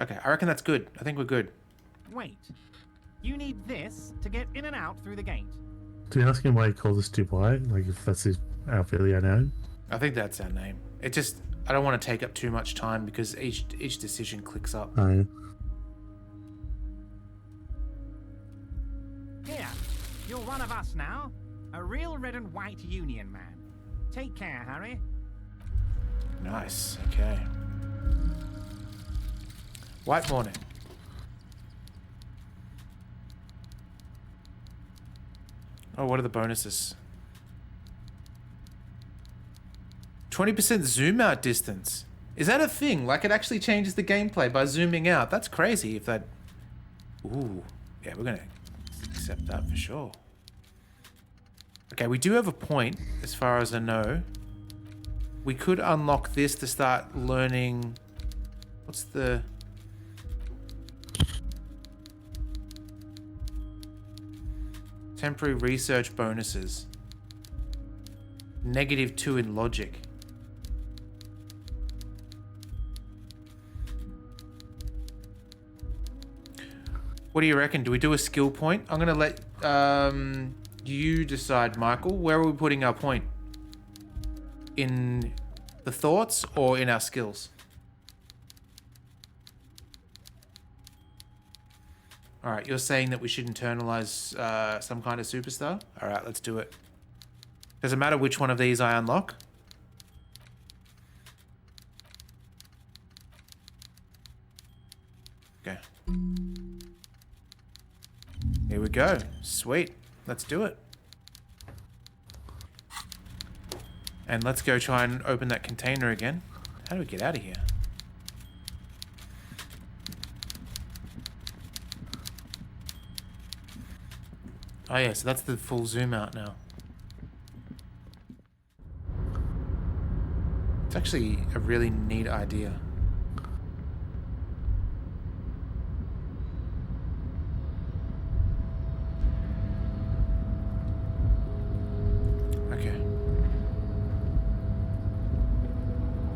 Okay, I reckon that's good. I think we're good. Wait, you need this to get in and out through the gate. Do you ask him why he calls us Dubai? Like, if that's his Alphelia name? I think that's our name. It just, I don't want to take up too much time because each decision clicks up. Oh, yeah. Here, you're one of us now. A real red and white union man. Take care, Harry. Nice. Okay. White morning. Oh, what are the bonuses? 20% zoom out distance. Is that a thing? Like, it actually changes the gameplay by zooming out. That's crazy if that... Ooh. Yeah, we're gonna accept that for sure. Okay, we do have a point, as far as I know. We could unlock this to start learning... What's the... Temporary research bonuses. -2 in logic. What do you reckon? Do we do a skill point? I'm gonna let you decide, Michael. Where are we putting our point? In the thoughts or in our skills? Alright, you're saying that we should internalize some kind of superstar? Alright, let's do it. Does it matter which one of these I unlock? Okay. Here we go. Sweet. Let's do it. And let's go try and open that container again. How do we get out of here? Oh yeah, so that's the full zoom out now. It's actually a really neat idea. Okay.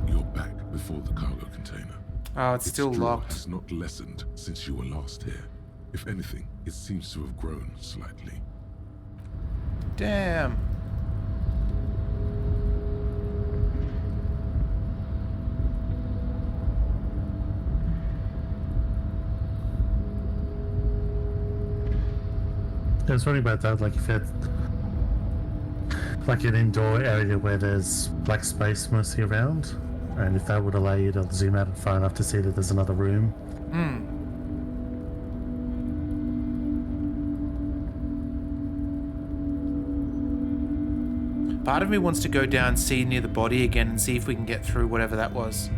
You're back before the cargo container. Oh, it's still drill locked. has not lessened since you were last here. If anything, it seems to have grown slightly. Damn. I was wondering about that, like if it like an indoor area where there's like space mostly around, and if that would allow you to zoom out far enough to see that there's another room. Part of me wants to go down, see near the body again, and see if we can get through whatever that was.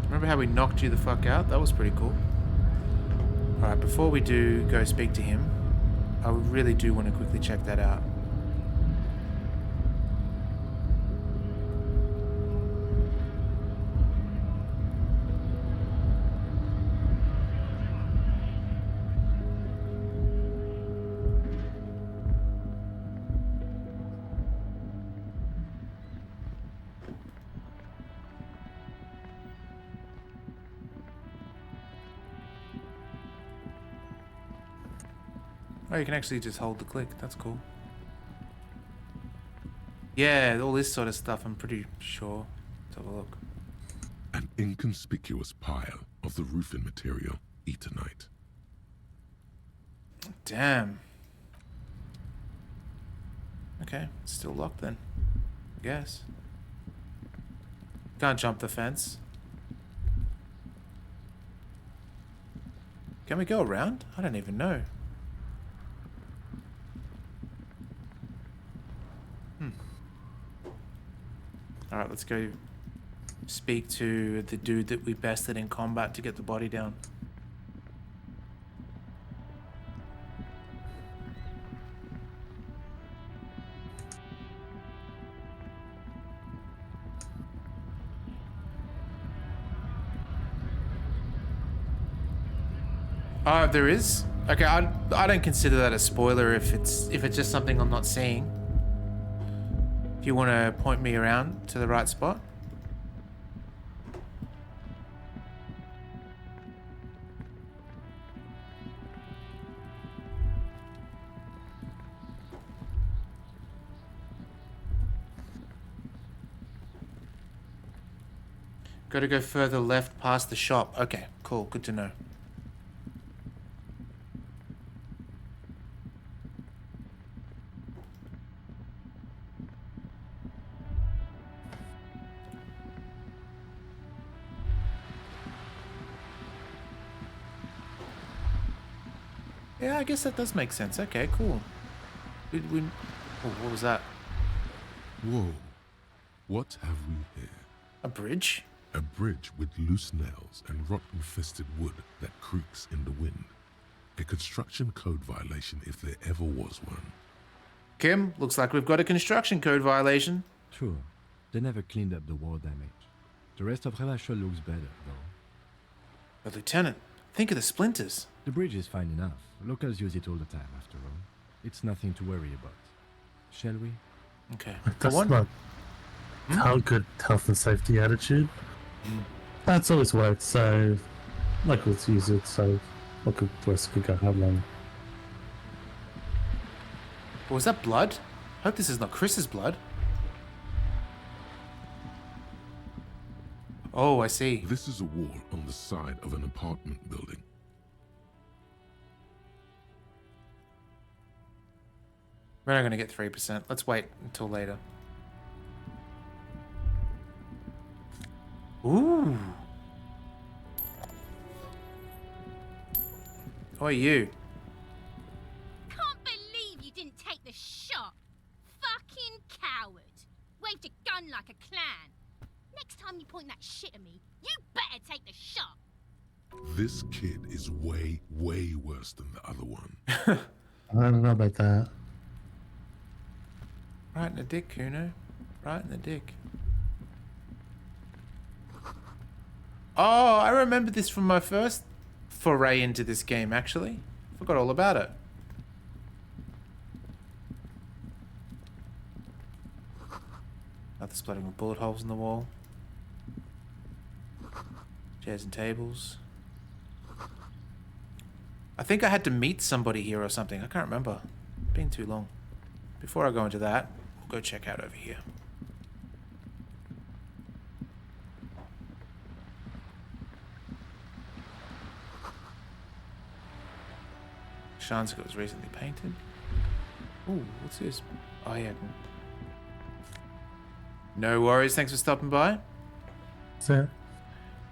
Remember how we knocked you the fuck out? That was pretty cool. Alright, before we do go speak to him, I really do want to quickly check that out. Oh, you can actually just hold the click. That's cool. Yeah, all this sort of stuff, I'm pretty sure. Let's have a look. An inconspicuous pile of the roofing material, Eternite. Damn. Okay, it's still locked then. I guess. Can't jump the fence. Can we go around? I don't even know. Alright, let's go speak to the dude that we bested in combat to get the body down. Oh, there is? Okay, I don't consider that a spoiler if it's just something I'm not seeing. If you want to point me around to the right spot. Got to go further left past the shop. Okay, cool. Good to know. Yeah, I guess that does make sense. Okay, cool. Oh, what was that? Whoa. What have we here? A bridge? A bridge with loose nails and rot-infested wood that creaks in the wind. A construction code violation if there ever was one. Kim, looks like we've got a construction code violation. True. They never cleaned up the war damage. The rest of Revachol looks better, though. But Lieutenant, think of the splinters. The bridge is fine enough. Locals use it all the time, after all. It's nothing to worry about. Shall we? Okay. That's not how good health and safety attitude. That's always worked, so locals use it, so what could worst could go how long? Oh, was that blood? Hope this is not Chris's blood. Oh, I see. This is a wall on the side of an apartment building. We're not going to get 3%. Let's wait until later. Ooh. Who are you? Can't believe you didn't take the shot. Fucking coward. Waved a gun like a clown. Next time you point that shit at me, you better take the shot. This kid is way, way worse than the other one. I don't know about that. Right in the dick, Kuno. Right in the dick. Oh, I remember this from my first foray into this game, actually. Forgot all about it. Another splitting with bullet holes in the wall. Chairs and tables. I think I had to meet somebody here or something. I can't remember. It's been too long. Before I go into that, we'll go check out over here. Shanska was recently painted. Ooh, what's this? Oh yeah. No worries, thanks for stopping by. So,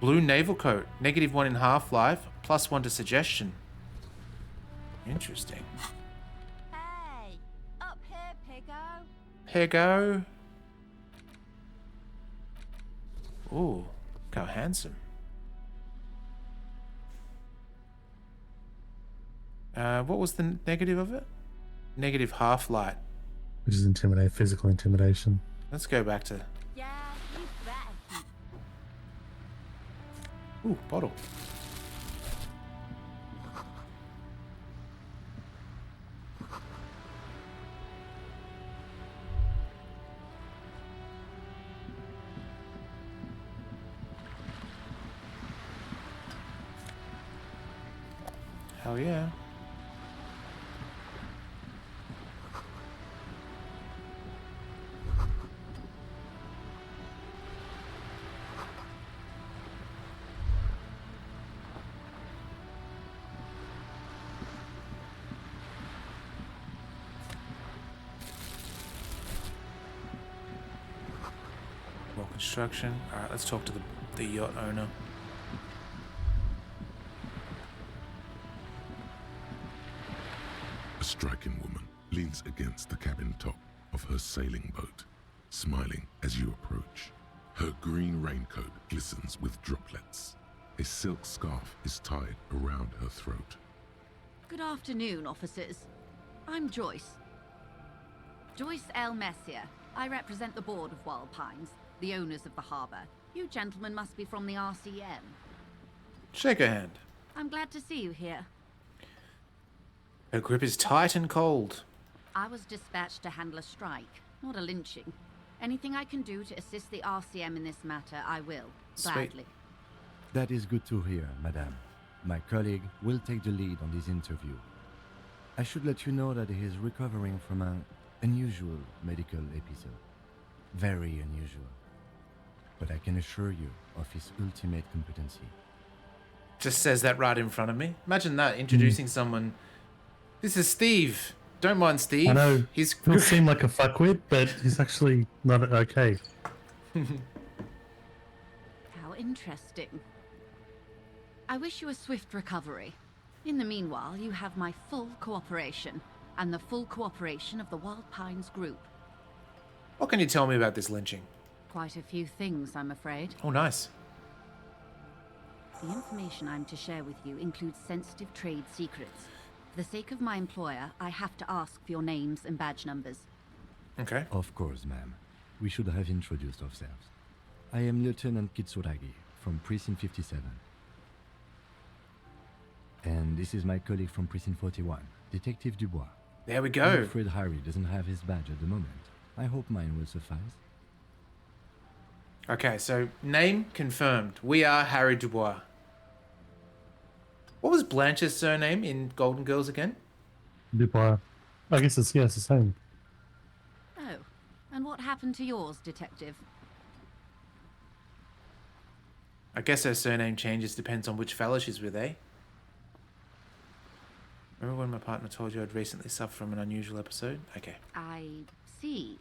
Blue naval coat, -1 in half-life, +1 to suggestion. Interesting. Hey, up here, piggo. Pego. Ooh, look how handsome. What was the negative of it? Negative half-light. which is intimidate, physical intimidation. Let's go back to... Yeah, you better. Ooh, bottle. Hell yeah. More construction. Alright, let's talk to the yacht owner. striking woman leans against the cabin top of her sailing boat, smiling as you approach. Her green raincoat glistens with droplets. A silk scarf is tied around her throat. Good afternoon, officers. I'm Joyce. Joyce L. Messier. I represent the board of Wild Pines, the owners of the harbour. You gentlemen must be from the RCM. Shake her hand. I'm glad to see you here. Her grip is tight and cold. I was dispatched to handle a strike, not a lynching. Anything I can do to assist the RCM in this matter, I will. Gladly. That is good to hear, madame. My colleague will take the lead on this interview. I should let you know that he is recovering from an unusual medical episode. Very unusual. But I can assure you of his ultimate competency. Just says that right in front of me. Imagine that, introducing someone. This is Steve. Don't mind Steve. I know. He's He'll seem like a fuckwit, but he's actually not okay. How interesting. I wish you a swift recovery. In the meanwhile, you have my full cooperation, and the full cooperation of the Wild Pines group. What can you tell me about this lynching? Quite a few things, I'm afraid. Oh, nice. The information I'm to share with you includes sensitive trade secrets. For the sake of my employer, I have to ask for your names and badge numbers. Okay. Of course, ma'am. We should have introduced ourselves. I am Lieutenant Kitsuragi from Precinct 57. And this is my colleague from Precinct 41, Detective Dubois. There we I'm go. afraid Harry doesn't have his badge at the moment. I hope mine will suffice. Okay, so name confirmed. We are Harry Dubois. What was Blanche's surname in Golden Girls again? Dubois. I guess it's the same. Oh, and what happened to yours, Detective? I guess her surname changes depends on which fella she's with, eh? Remember when my partner told you I'd recently suffered from an unusual episode? Okay. I see.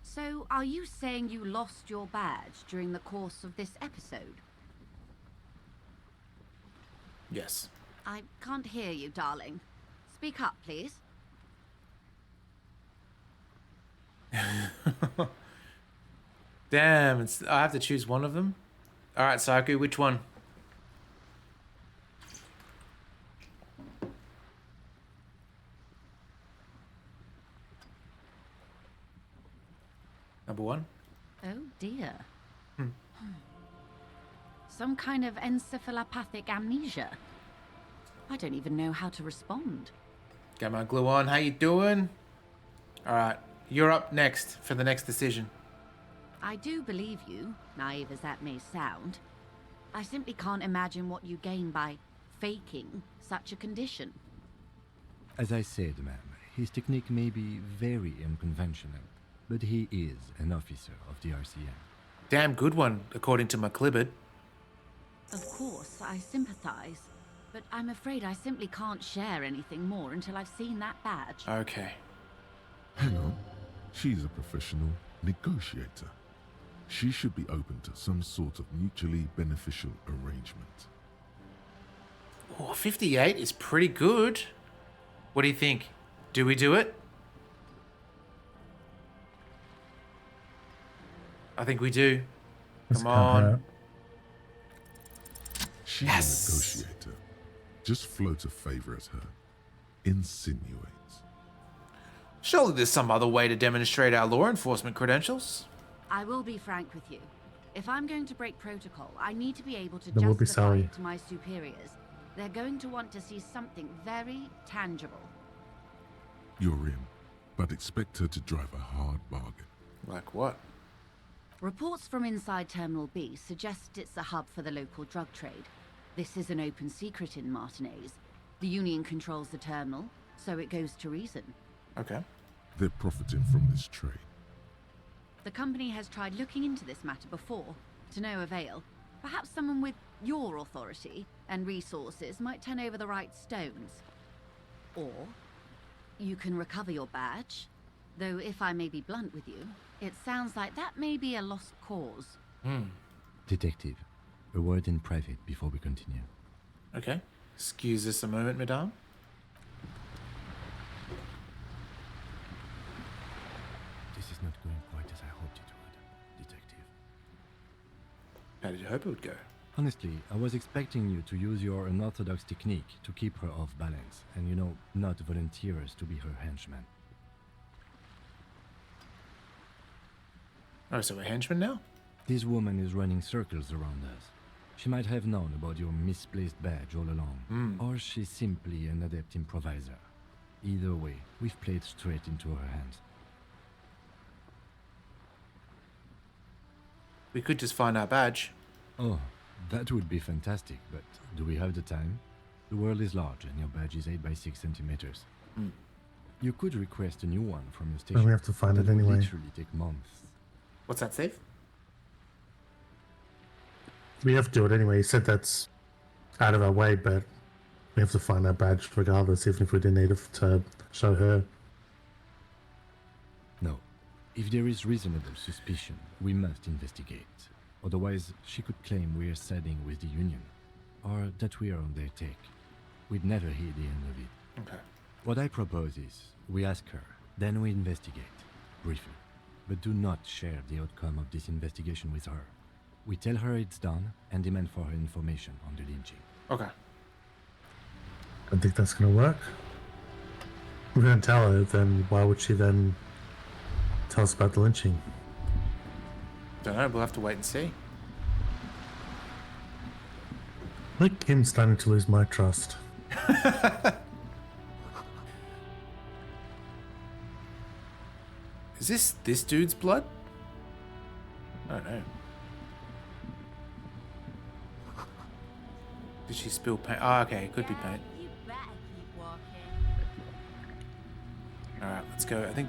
So, are you saying you lost your badge during the course of this episode? Yes. I can't hear you, darling. Speak up, please. Damn, I have to choose one of them? Alright, Saku, which one? Number one? Oh dear. Some kind of encephalopathic amnesia. I don't even know how to respond. Got my glue on. How you doing? Alright, you're up next for the next decision. I do believe you, naive as that may sound. I simply can't imagine what you gain by faking such a condition. As I said, ma'am, his technique may be very unconventional, but he is an officer of the RCM. Damn good one, according to my clibbard. Of course, I sympathize, but I'm afraid I simply can't share anything more until I've seen that badge. Okay. Hang on. She's a professional negotiator. She should be open to some sort of mutually beneficial arrangement. Oh, 58 is pretty good. What do you think? Do we do it? I think we do. Come on. She's a negotiator. Just float a favor at her. Insinuates. Surely there's some other way to demonstrate our law enforcement credentials. I will be frank with you. If I'm going to break protocol, I need to be able to Then we'll be justify sorry. it to my superiors. They're going to want to see something very tangible. You're in, but expect her to drive a hard bargain. Like what? Reports from inside Terminal B suggest it's a hub for the local drug trade. This is an open secret in Martinez. The Union controls the terminal, so it goes to reason. Okay. They're profiting from this trade. The company has tried looking into this matter before, to no avail. Perhaps someone with your authority and resources might turn over the right stones. Or you can recover your badge, though if I may be blunt with you, it sounds like that may be a lost cause. Detective, a word in private before we continue. Okay. Excuse us a moment, madame. not going quite as I hoped it would, Detective. How did you hope it would go? Honestly, I was expecting you to use your unorthodox technique to keep her off balance, and not volunteer us to be her henchmen. Oh, so we're henchmen now? This woman is running circles around us. She might have known about your misplaced badge all along, or she's simply an adept improviser. Either way, we've played straight into her hands. We could just find our badge. Oh, that would be fantastic, but do we have the time? The world is large and your badge is 8 by 6 centimeters. You could request a new one from your station. Well, we have to find it That would anyway. literally take months. What's that, Steve? We have to do it anyway. He said that's out of our way, but we have to find our badge regardless, even if we didn't need it to show her. No. If there is reasonable suspicion, we must investigate. Otherwise, she could claim we're siding with the Union, or that we are on their take. We'd never hear the end of it. Okay. What I propose is, we ask her, then we investigate, briefly. But do not share the outcome of this investigation with her. We tell her it's done, and demand for her information on the lynching. Okay. I think that's going to work. If we're going to tell her, then why would she then tell us about the lynching? Don't know, we'll have to wait and see. I think Kim's starting to lose my trust. Is this dude's blood? I don't know. Did she spill paint? Oh, okay, it could be paint. You better keep walking. Alright, let's go. I think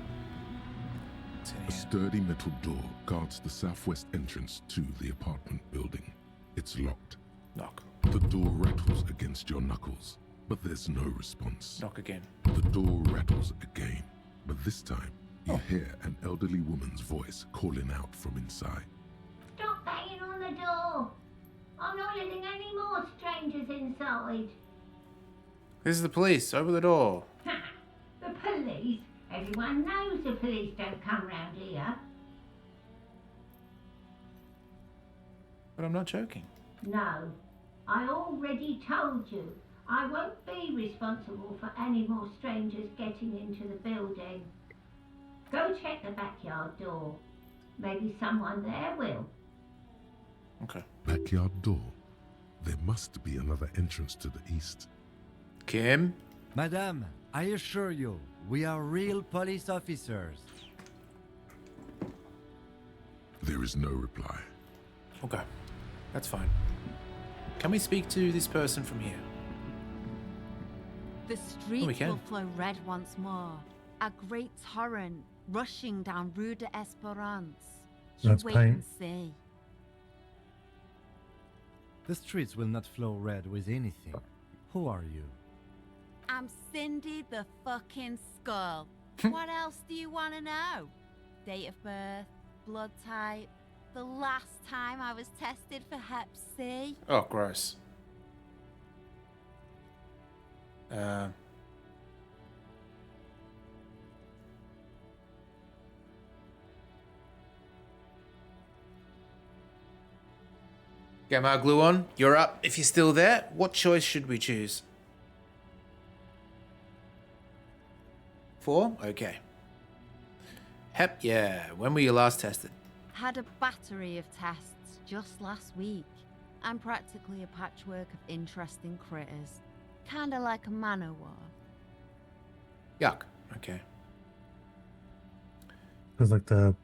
it's in A here. sturdy metal door guards the southwest entrance to the apartment building. It's locked. Knock. The door rattles against your knuckles, but there's no response. Knock again. The door rattles again, but this time you hear an elderly woman's voice calling out from inside. Stop banging on the door! I'm not letting any more strangers inside. This is the police. Open the door. The police? Everyone knows the police don't come round here. But I'm not joking. No, I already told you. I won't be responsible for any more strangers getting into the building. Go check the backyard door. Maybe someone there will. Okay. Backyard door. There must be another entrance to the east. Kim? Madame, I assure you, we are real police officers. There is no reply. Okay. That's fine. Can we speak to this person from here? The we streets can. will flow red once more. A great torrent rushing down Rue de Esperance. You That's wait paint. and see. The streets will not flow red with anything. Who are you? I'm Cindy the fucking Skull. What else do you want to know? Date of birth, blood type, the last time I was tested for Hep C. Oh, gross. Get my glue on. You're up. If you're still there, what choice should we choose? 4? Okay. Hep, yeah. When were you last tested? Had a battery of tests just last week. I'm practically a patchwork of interesting critters. Kinda like a man-o'-war. Yuck. Okay. It's like the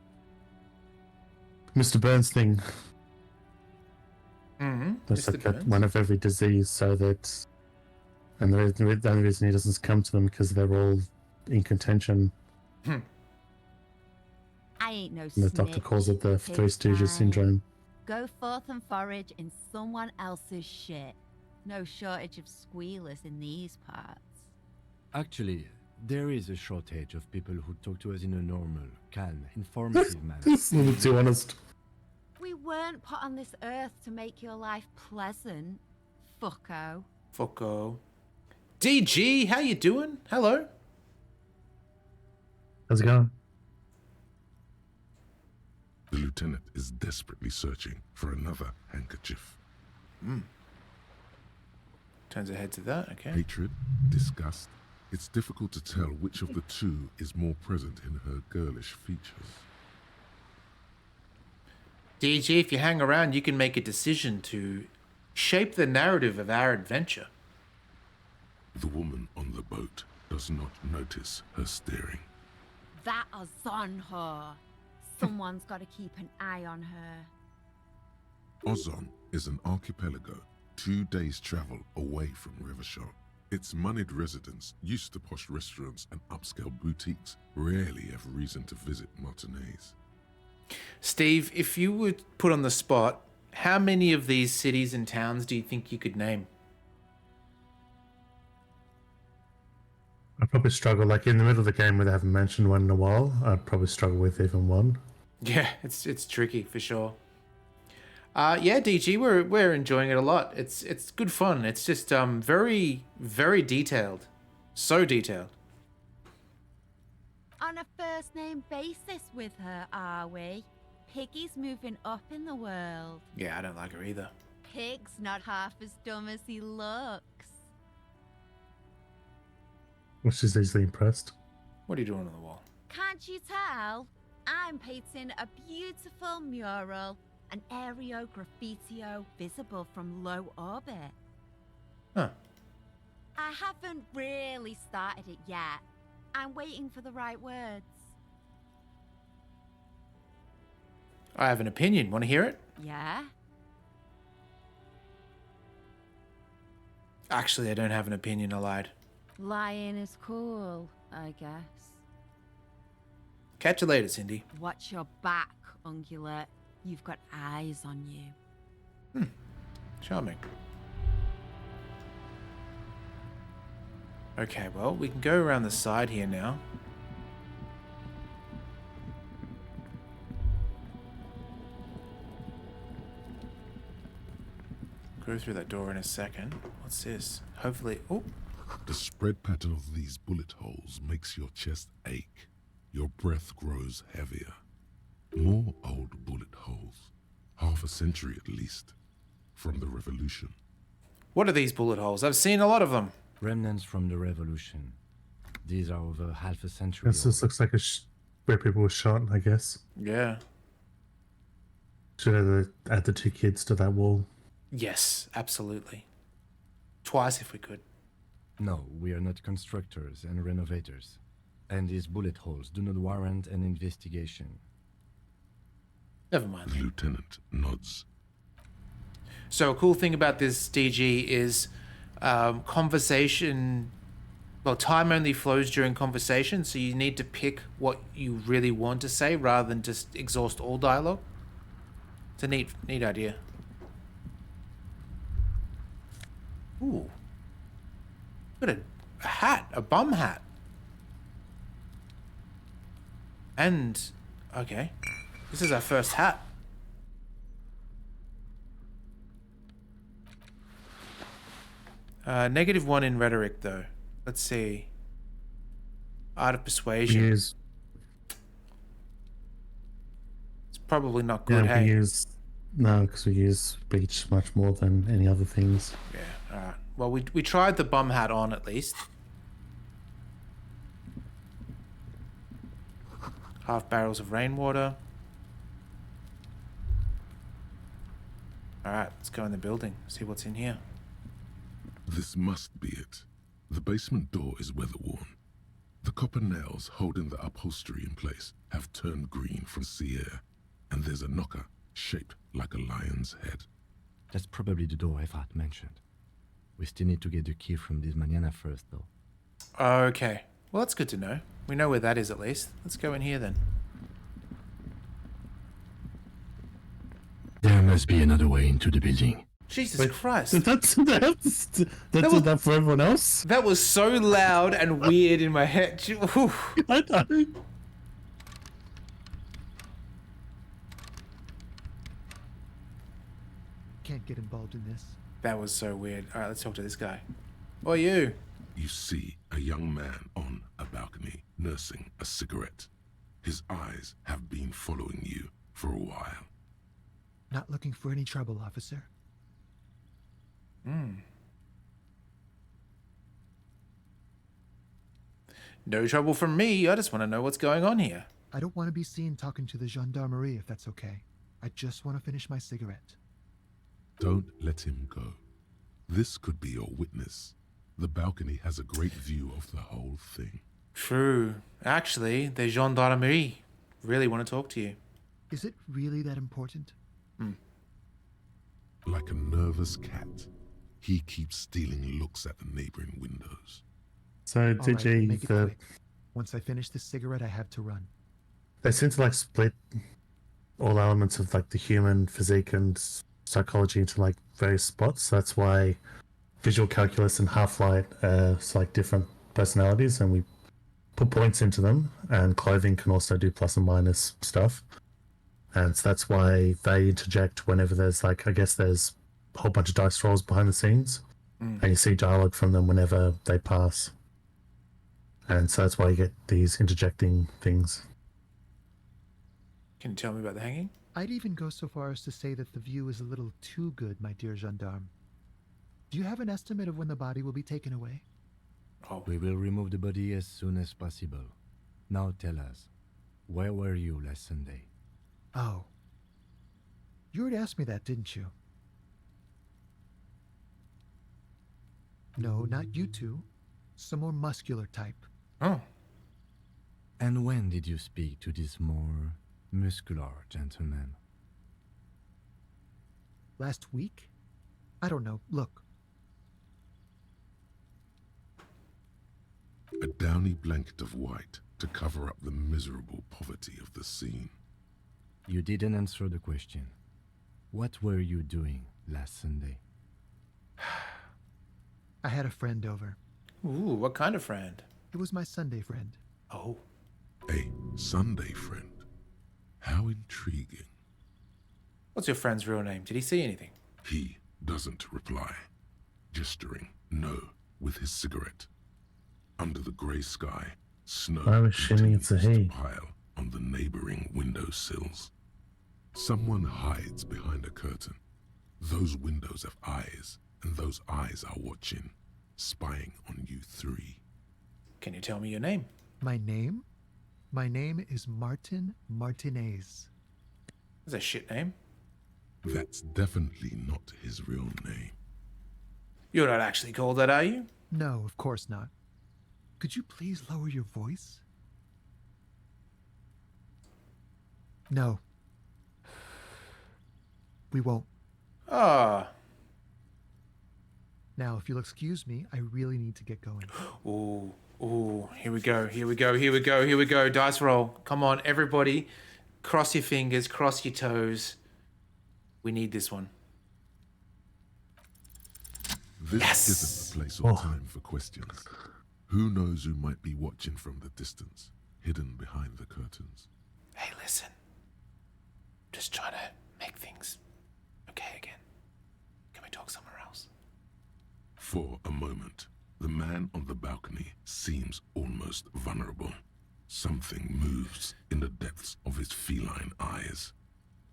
Mr. Burns thing. Mm-hmm. That's like one of every disease, so that, and the only reason he doesn't come to them because they're all in contention. I ain't no And the doctor snitch, calls it the pig Three Stooges time. syndrome. Go forth and forage in someone else's shit. No shortage of squealers in these parts. Actually, there is a shortage of people who talk to us in a normal, calm, informative manner. It's a little too honest. We weren't put on this earth to make your life pleasant, fucko. Fucko. DG, how you doing? Hello. How's it going? The lieutenant is desperately searching for another handkerchief. Turns her head to that, okay. Hatred, disgust. It's difficult to tell which of the two is more present in her girlish features. DG, if you hang around, you can make a decision to shape the narrative of our adventure. The woman on the boat does not notice her staring. That is on her. Someone's got to keep an eye on her. Ozon is an archipelago 2 days' travel away from Rivershot. Its moneyed residents, used to posh restaurants and upscale boutiques, rarely have reason to visit Martinez. Steve, if you were put on the spot, how many of these cities and towns do you think you could name? I'd probably struggle, like in the middle of the game where they haven't mentioned one in a while, I'd probably struggle with even one. Yeah, it's tricky for sure. Yeah, DG, we're enjoying it a lot. It's good fun. It's just very, very detailed. So detailed. On a first name basis with her, are we? Piggy's moving up in the world. Yeah, I don't like her either. Pig's not half as dumb as he looks. Well, she's easily impressed. What are you doing on the wall? Can't you tell? I'm painting a beautiful mural, an aereo graffitio visible from low orbit. Huh. I haven't really started it yet. I'm waiting for the right words. I have an opinion. Want to hear it? Yeah? Actually, I don't have an opinion, I lied. Lying is cool, I guess. Catch you later, Cindy. Watch your back, Ungulate. You've got eyes on you. Charming. Okay, well, we can go around the side here now. Go through that door in a second. What's this? Hopefully... Oh! The spread pattern of these bullet holes makes your chest ache. Your breath grows heavier. More old bullet holes. Half a century at least. From the Revolution. What are these bullet holes? I've seen a lot of them. Remnants from the Revolution. These are over half a century This just looks like where people were shot, I guess. Yeah. Should add the 2 kids to that wall. Yes, absolutely. Twice if we could. No, we are not constructors and renovators. And these bullet holes do not warrant an investigation. Never mind. The lieutenant nods. So a cool thing about this DG is conversation... Well, time only flows during conversation, so you need to pick what you really want to say rather than just exhaust all dialogue. It's a neat idea. Ooh. Got a hat, a bum hat. And, okay, this is our first hat. -1 in rhetoric, though. Let's see. Art of persuasion. It's probably not good, yeah, hey? No, because we use speech much more than any other things. Yeah, alright. Well, we tried the bum hat on, at least. Half barrels of rainwater. Alright, let's go in the building, see what's in here. This must be it. The basement door is weather-worn. The copper nails holding the upholstery in place have turned green from sea air, and there's a knocker shaped like a lion's head. That's probably the door Efrat mentioned. We still need to get the key from this manana first, though. Okay. Well, that's good to know. We know where that is, at least. Let's go in here, then. There must be another way into the building. Jesus Christ. That's that for everyone else? That was so loud and weird in my head. I know. Can't get involved in this. That was so weird. All right, let's talk to this guy. Or you. You see a young man on a balcony nursing a cigarette. His eyes have been following you for a while. Not looking for any trouble, officer. No trouble from me. I just want to know what's going on here. I don't want to be seen talking to the gendarmerie if that's okay. I just want to finish my cigarette. Don't let him go. This could be your witness. The balcony has a great view of the whole thing. True. Actually, the gendarmerie really want to talk to you. Is it really that important? Like a nervous cat, he keeps stealing looks at the neighboring windows. So All did right, you? make it quick. Once I finish this cigarette, I have to run. They seem to like split all elements of like the human physique and psychology into like various spots. That's why visual calculus and half-light are like different personalities, and we put points into them. And clothing can also do plus and minus stuff. And so that's why they interject whenever there's like, I guess there's a whole bunch of dice rolls behind the scenes, and you see dialogue from them whenever they pass. And so that's why you get these interjecting things. Can you tell me about the hanging? I'd even go so far as to say that the view is a little too good, my dear gendarme. Do you have an estimate of when the body will be taken away? We will remove the body as soon as possible. Now tell us, where were you last Sunday? Oh. You already asked me that, didn't you? No, not you two. Some more muscular type. Oh. And when did you speak to this more muscular gentleman? Last week? I don't know. Look. A downy blanket of white to cover up the miserable poverty of the scene. You didn't answer the question. What were you doing last Sunday? I had a friend over. Ooh, what kind of friend? It was my Sunday friend. Oh. A Sunday friend. How intriguing. What's your friend's real name? Did he see anything? He doesn't reply, gesturing no with his cigarette. Under the grey sky, snow I was assuming it's a continues he. to pile on the neighboring windowsills. Someone hides behind a curtain. Those windows have eyes, and those eyes are watching, spying on you three. Can you tell me your name? My name? My name is Martin Martinez. That's a shit name. That's definitely not his real name. You're not actually called that, are you? No, of course not. Could you please lower your voice? No. We won't. Ah. Now, if you'll excuse me, I really need to get going. Ooh, ooh, here we go, here we go, here we go, here we go. Dice roll. Come on, everybody. Cross your fingers, cross your toes. We need this one. This isn't the place or time for questions. Who knows who might be watching from the distance, hidden behind the curtains? Hey, listen. Just try to make things okay again. Can we talk somewhere else? For a moment, the man on the balcony seems almost vulnerable. Something moves in the depths of his feline eyes.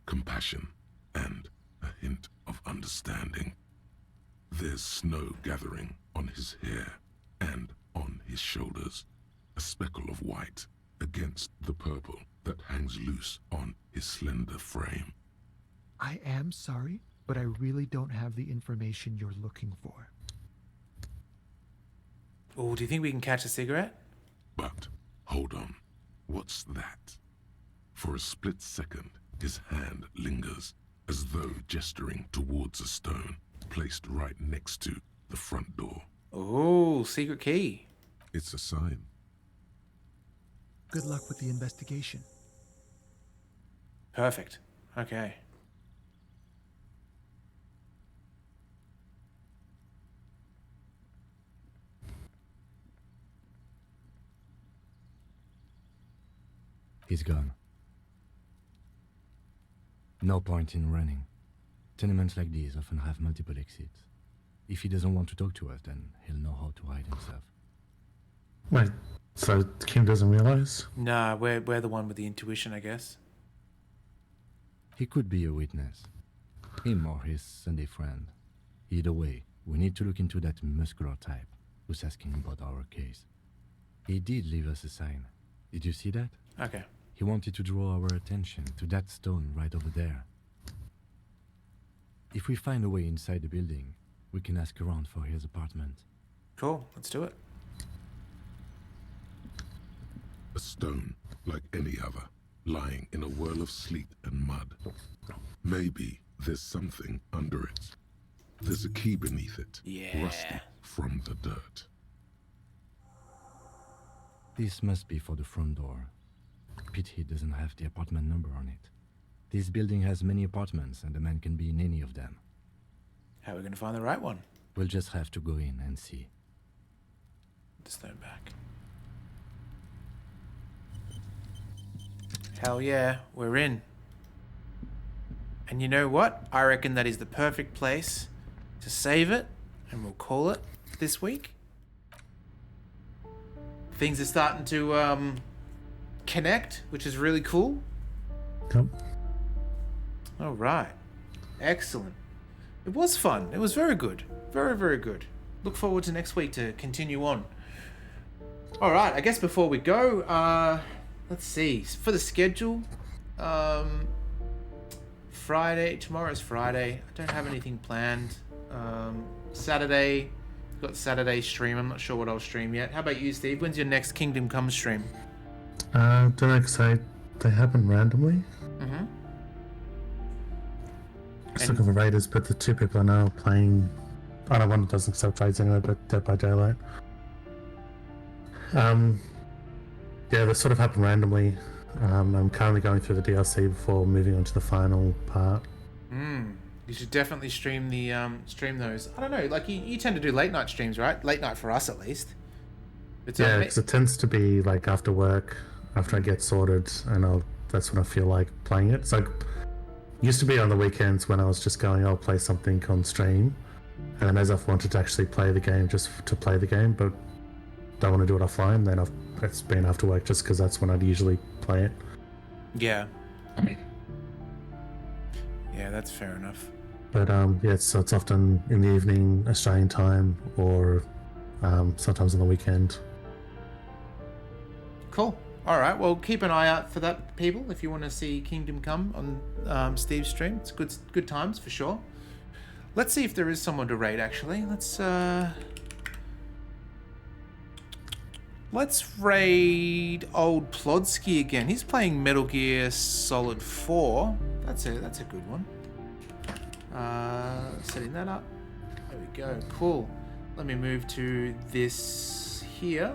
Compassion and a hint of understanding. There's snow gathering on his hair and on his shoulders. A speckle of white against the purple that hangs loose on his slender frame. I am sorry, but I really don't have the information you're looking for. Oh, do you think we can catch a cigarette? But, hold on, what's that? For a split second, his hand lingers, as though gesturing towards a stone placed right next to the front door. Oh, secret key. It's a sign. Good luck with the investigation. Perfect. Okay. He's gone. No point in running. Tenements like these often have multiple exits. If he doesn't want to talk to us, then he'll know how to hide himself. Wait, so Kim doesn't realize? Nah, we're the one with the intuition, I guess. He could be a witness. Him or his Sunday friend. Either way, we need to look into that muscular type who's asking about our case. He did leave us a sign. Did you see that? Okay. He wanted to draw our attention to that stone right over there. If we find a way inside the building, we can ask around for his apartment. Cool, let's do it. A stone, like any other, lying in a whirl of sleet and mud. Maybe there's something under it. There's a key beneath it, rusty from the dirt. This must be for the front door. Pity it doesn't have the apartment number on it. This building has many apartments and the man can be in any of them. How are we going to find the right one? We'll just have to go in and see. The stone back. Hell yeah, we're in. And you know what? I reckon that is the perfect place to save it, and we'll call it this week. Things are starting to connect, which is really cool. Yep. All right. Excellent. It was fun. It was very good. Very, very good. Look forward to next week to continue on. All right. I guess before we go, let's see. For the schedule, Friday. Tomorrow's Friday. I don't have anything planned. Saturday. Got Saturday stream. I'm not sure what I'll stream yet. How about you, Steve? When's your next Kingdom Come stream? Don't know, because they happen randomly. Mm-hmm. Just looking for raiders, but the two people I know are playing. I know one doesn't accept trades anyway, but Dead by Daylight. Yeah, they sort of happen randomly. I'm currently going through the DLC before moving on to the final part. You should definitely stream those. I don't know, like you tend to do late night streams, right? Late night for us, at least. Yeah, because it tends to be like after work, after I get sorted, and that's when I feel like playing it. So used to be on the weekends when I was just going, I'll play something on stream, and then as I've wanted to actually play the game just to play the game, but don't want to do it offline, then it's been after work just because that's when I'd usually play it. Yeah. Yeah, that's fair enough. But yeah, so it's often in the evening Australian time, or sometimes on the weekend. Cool. All right. Well, keep an eye out for that, people. If you want to see Kingdom Come on Steve's stream, it's good times for sure. Let's see if there is someone to raid. Actually, let's raid old Plodsky again. He's playing Metal Gear Solid 4. That's a good one. Setting that up. There we go. Cool. Let me move to this here.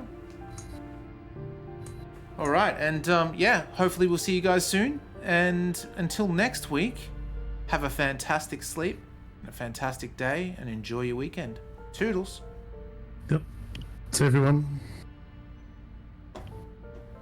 All right, and yeah, hopefully we'll see you guys soon. And until next week, have a fantastic sleep, and a fantastic day, and enjoy your weekend. Toodles. Yep. See everyone.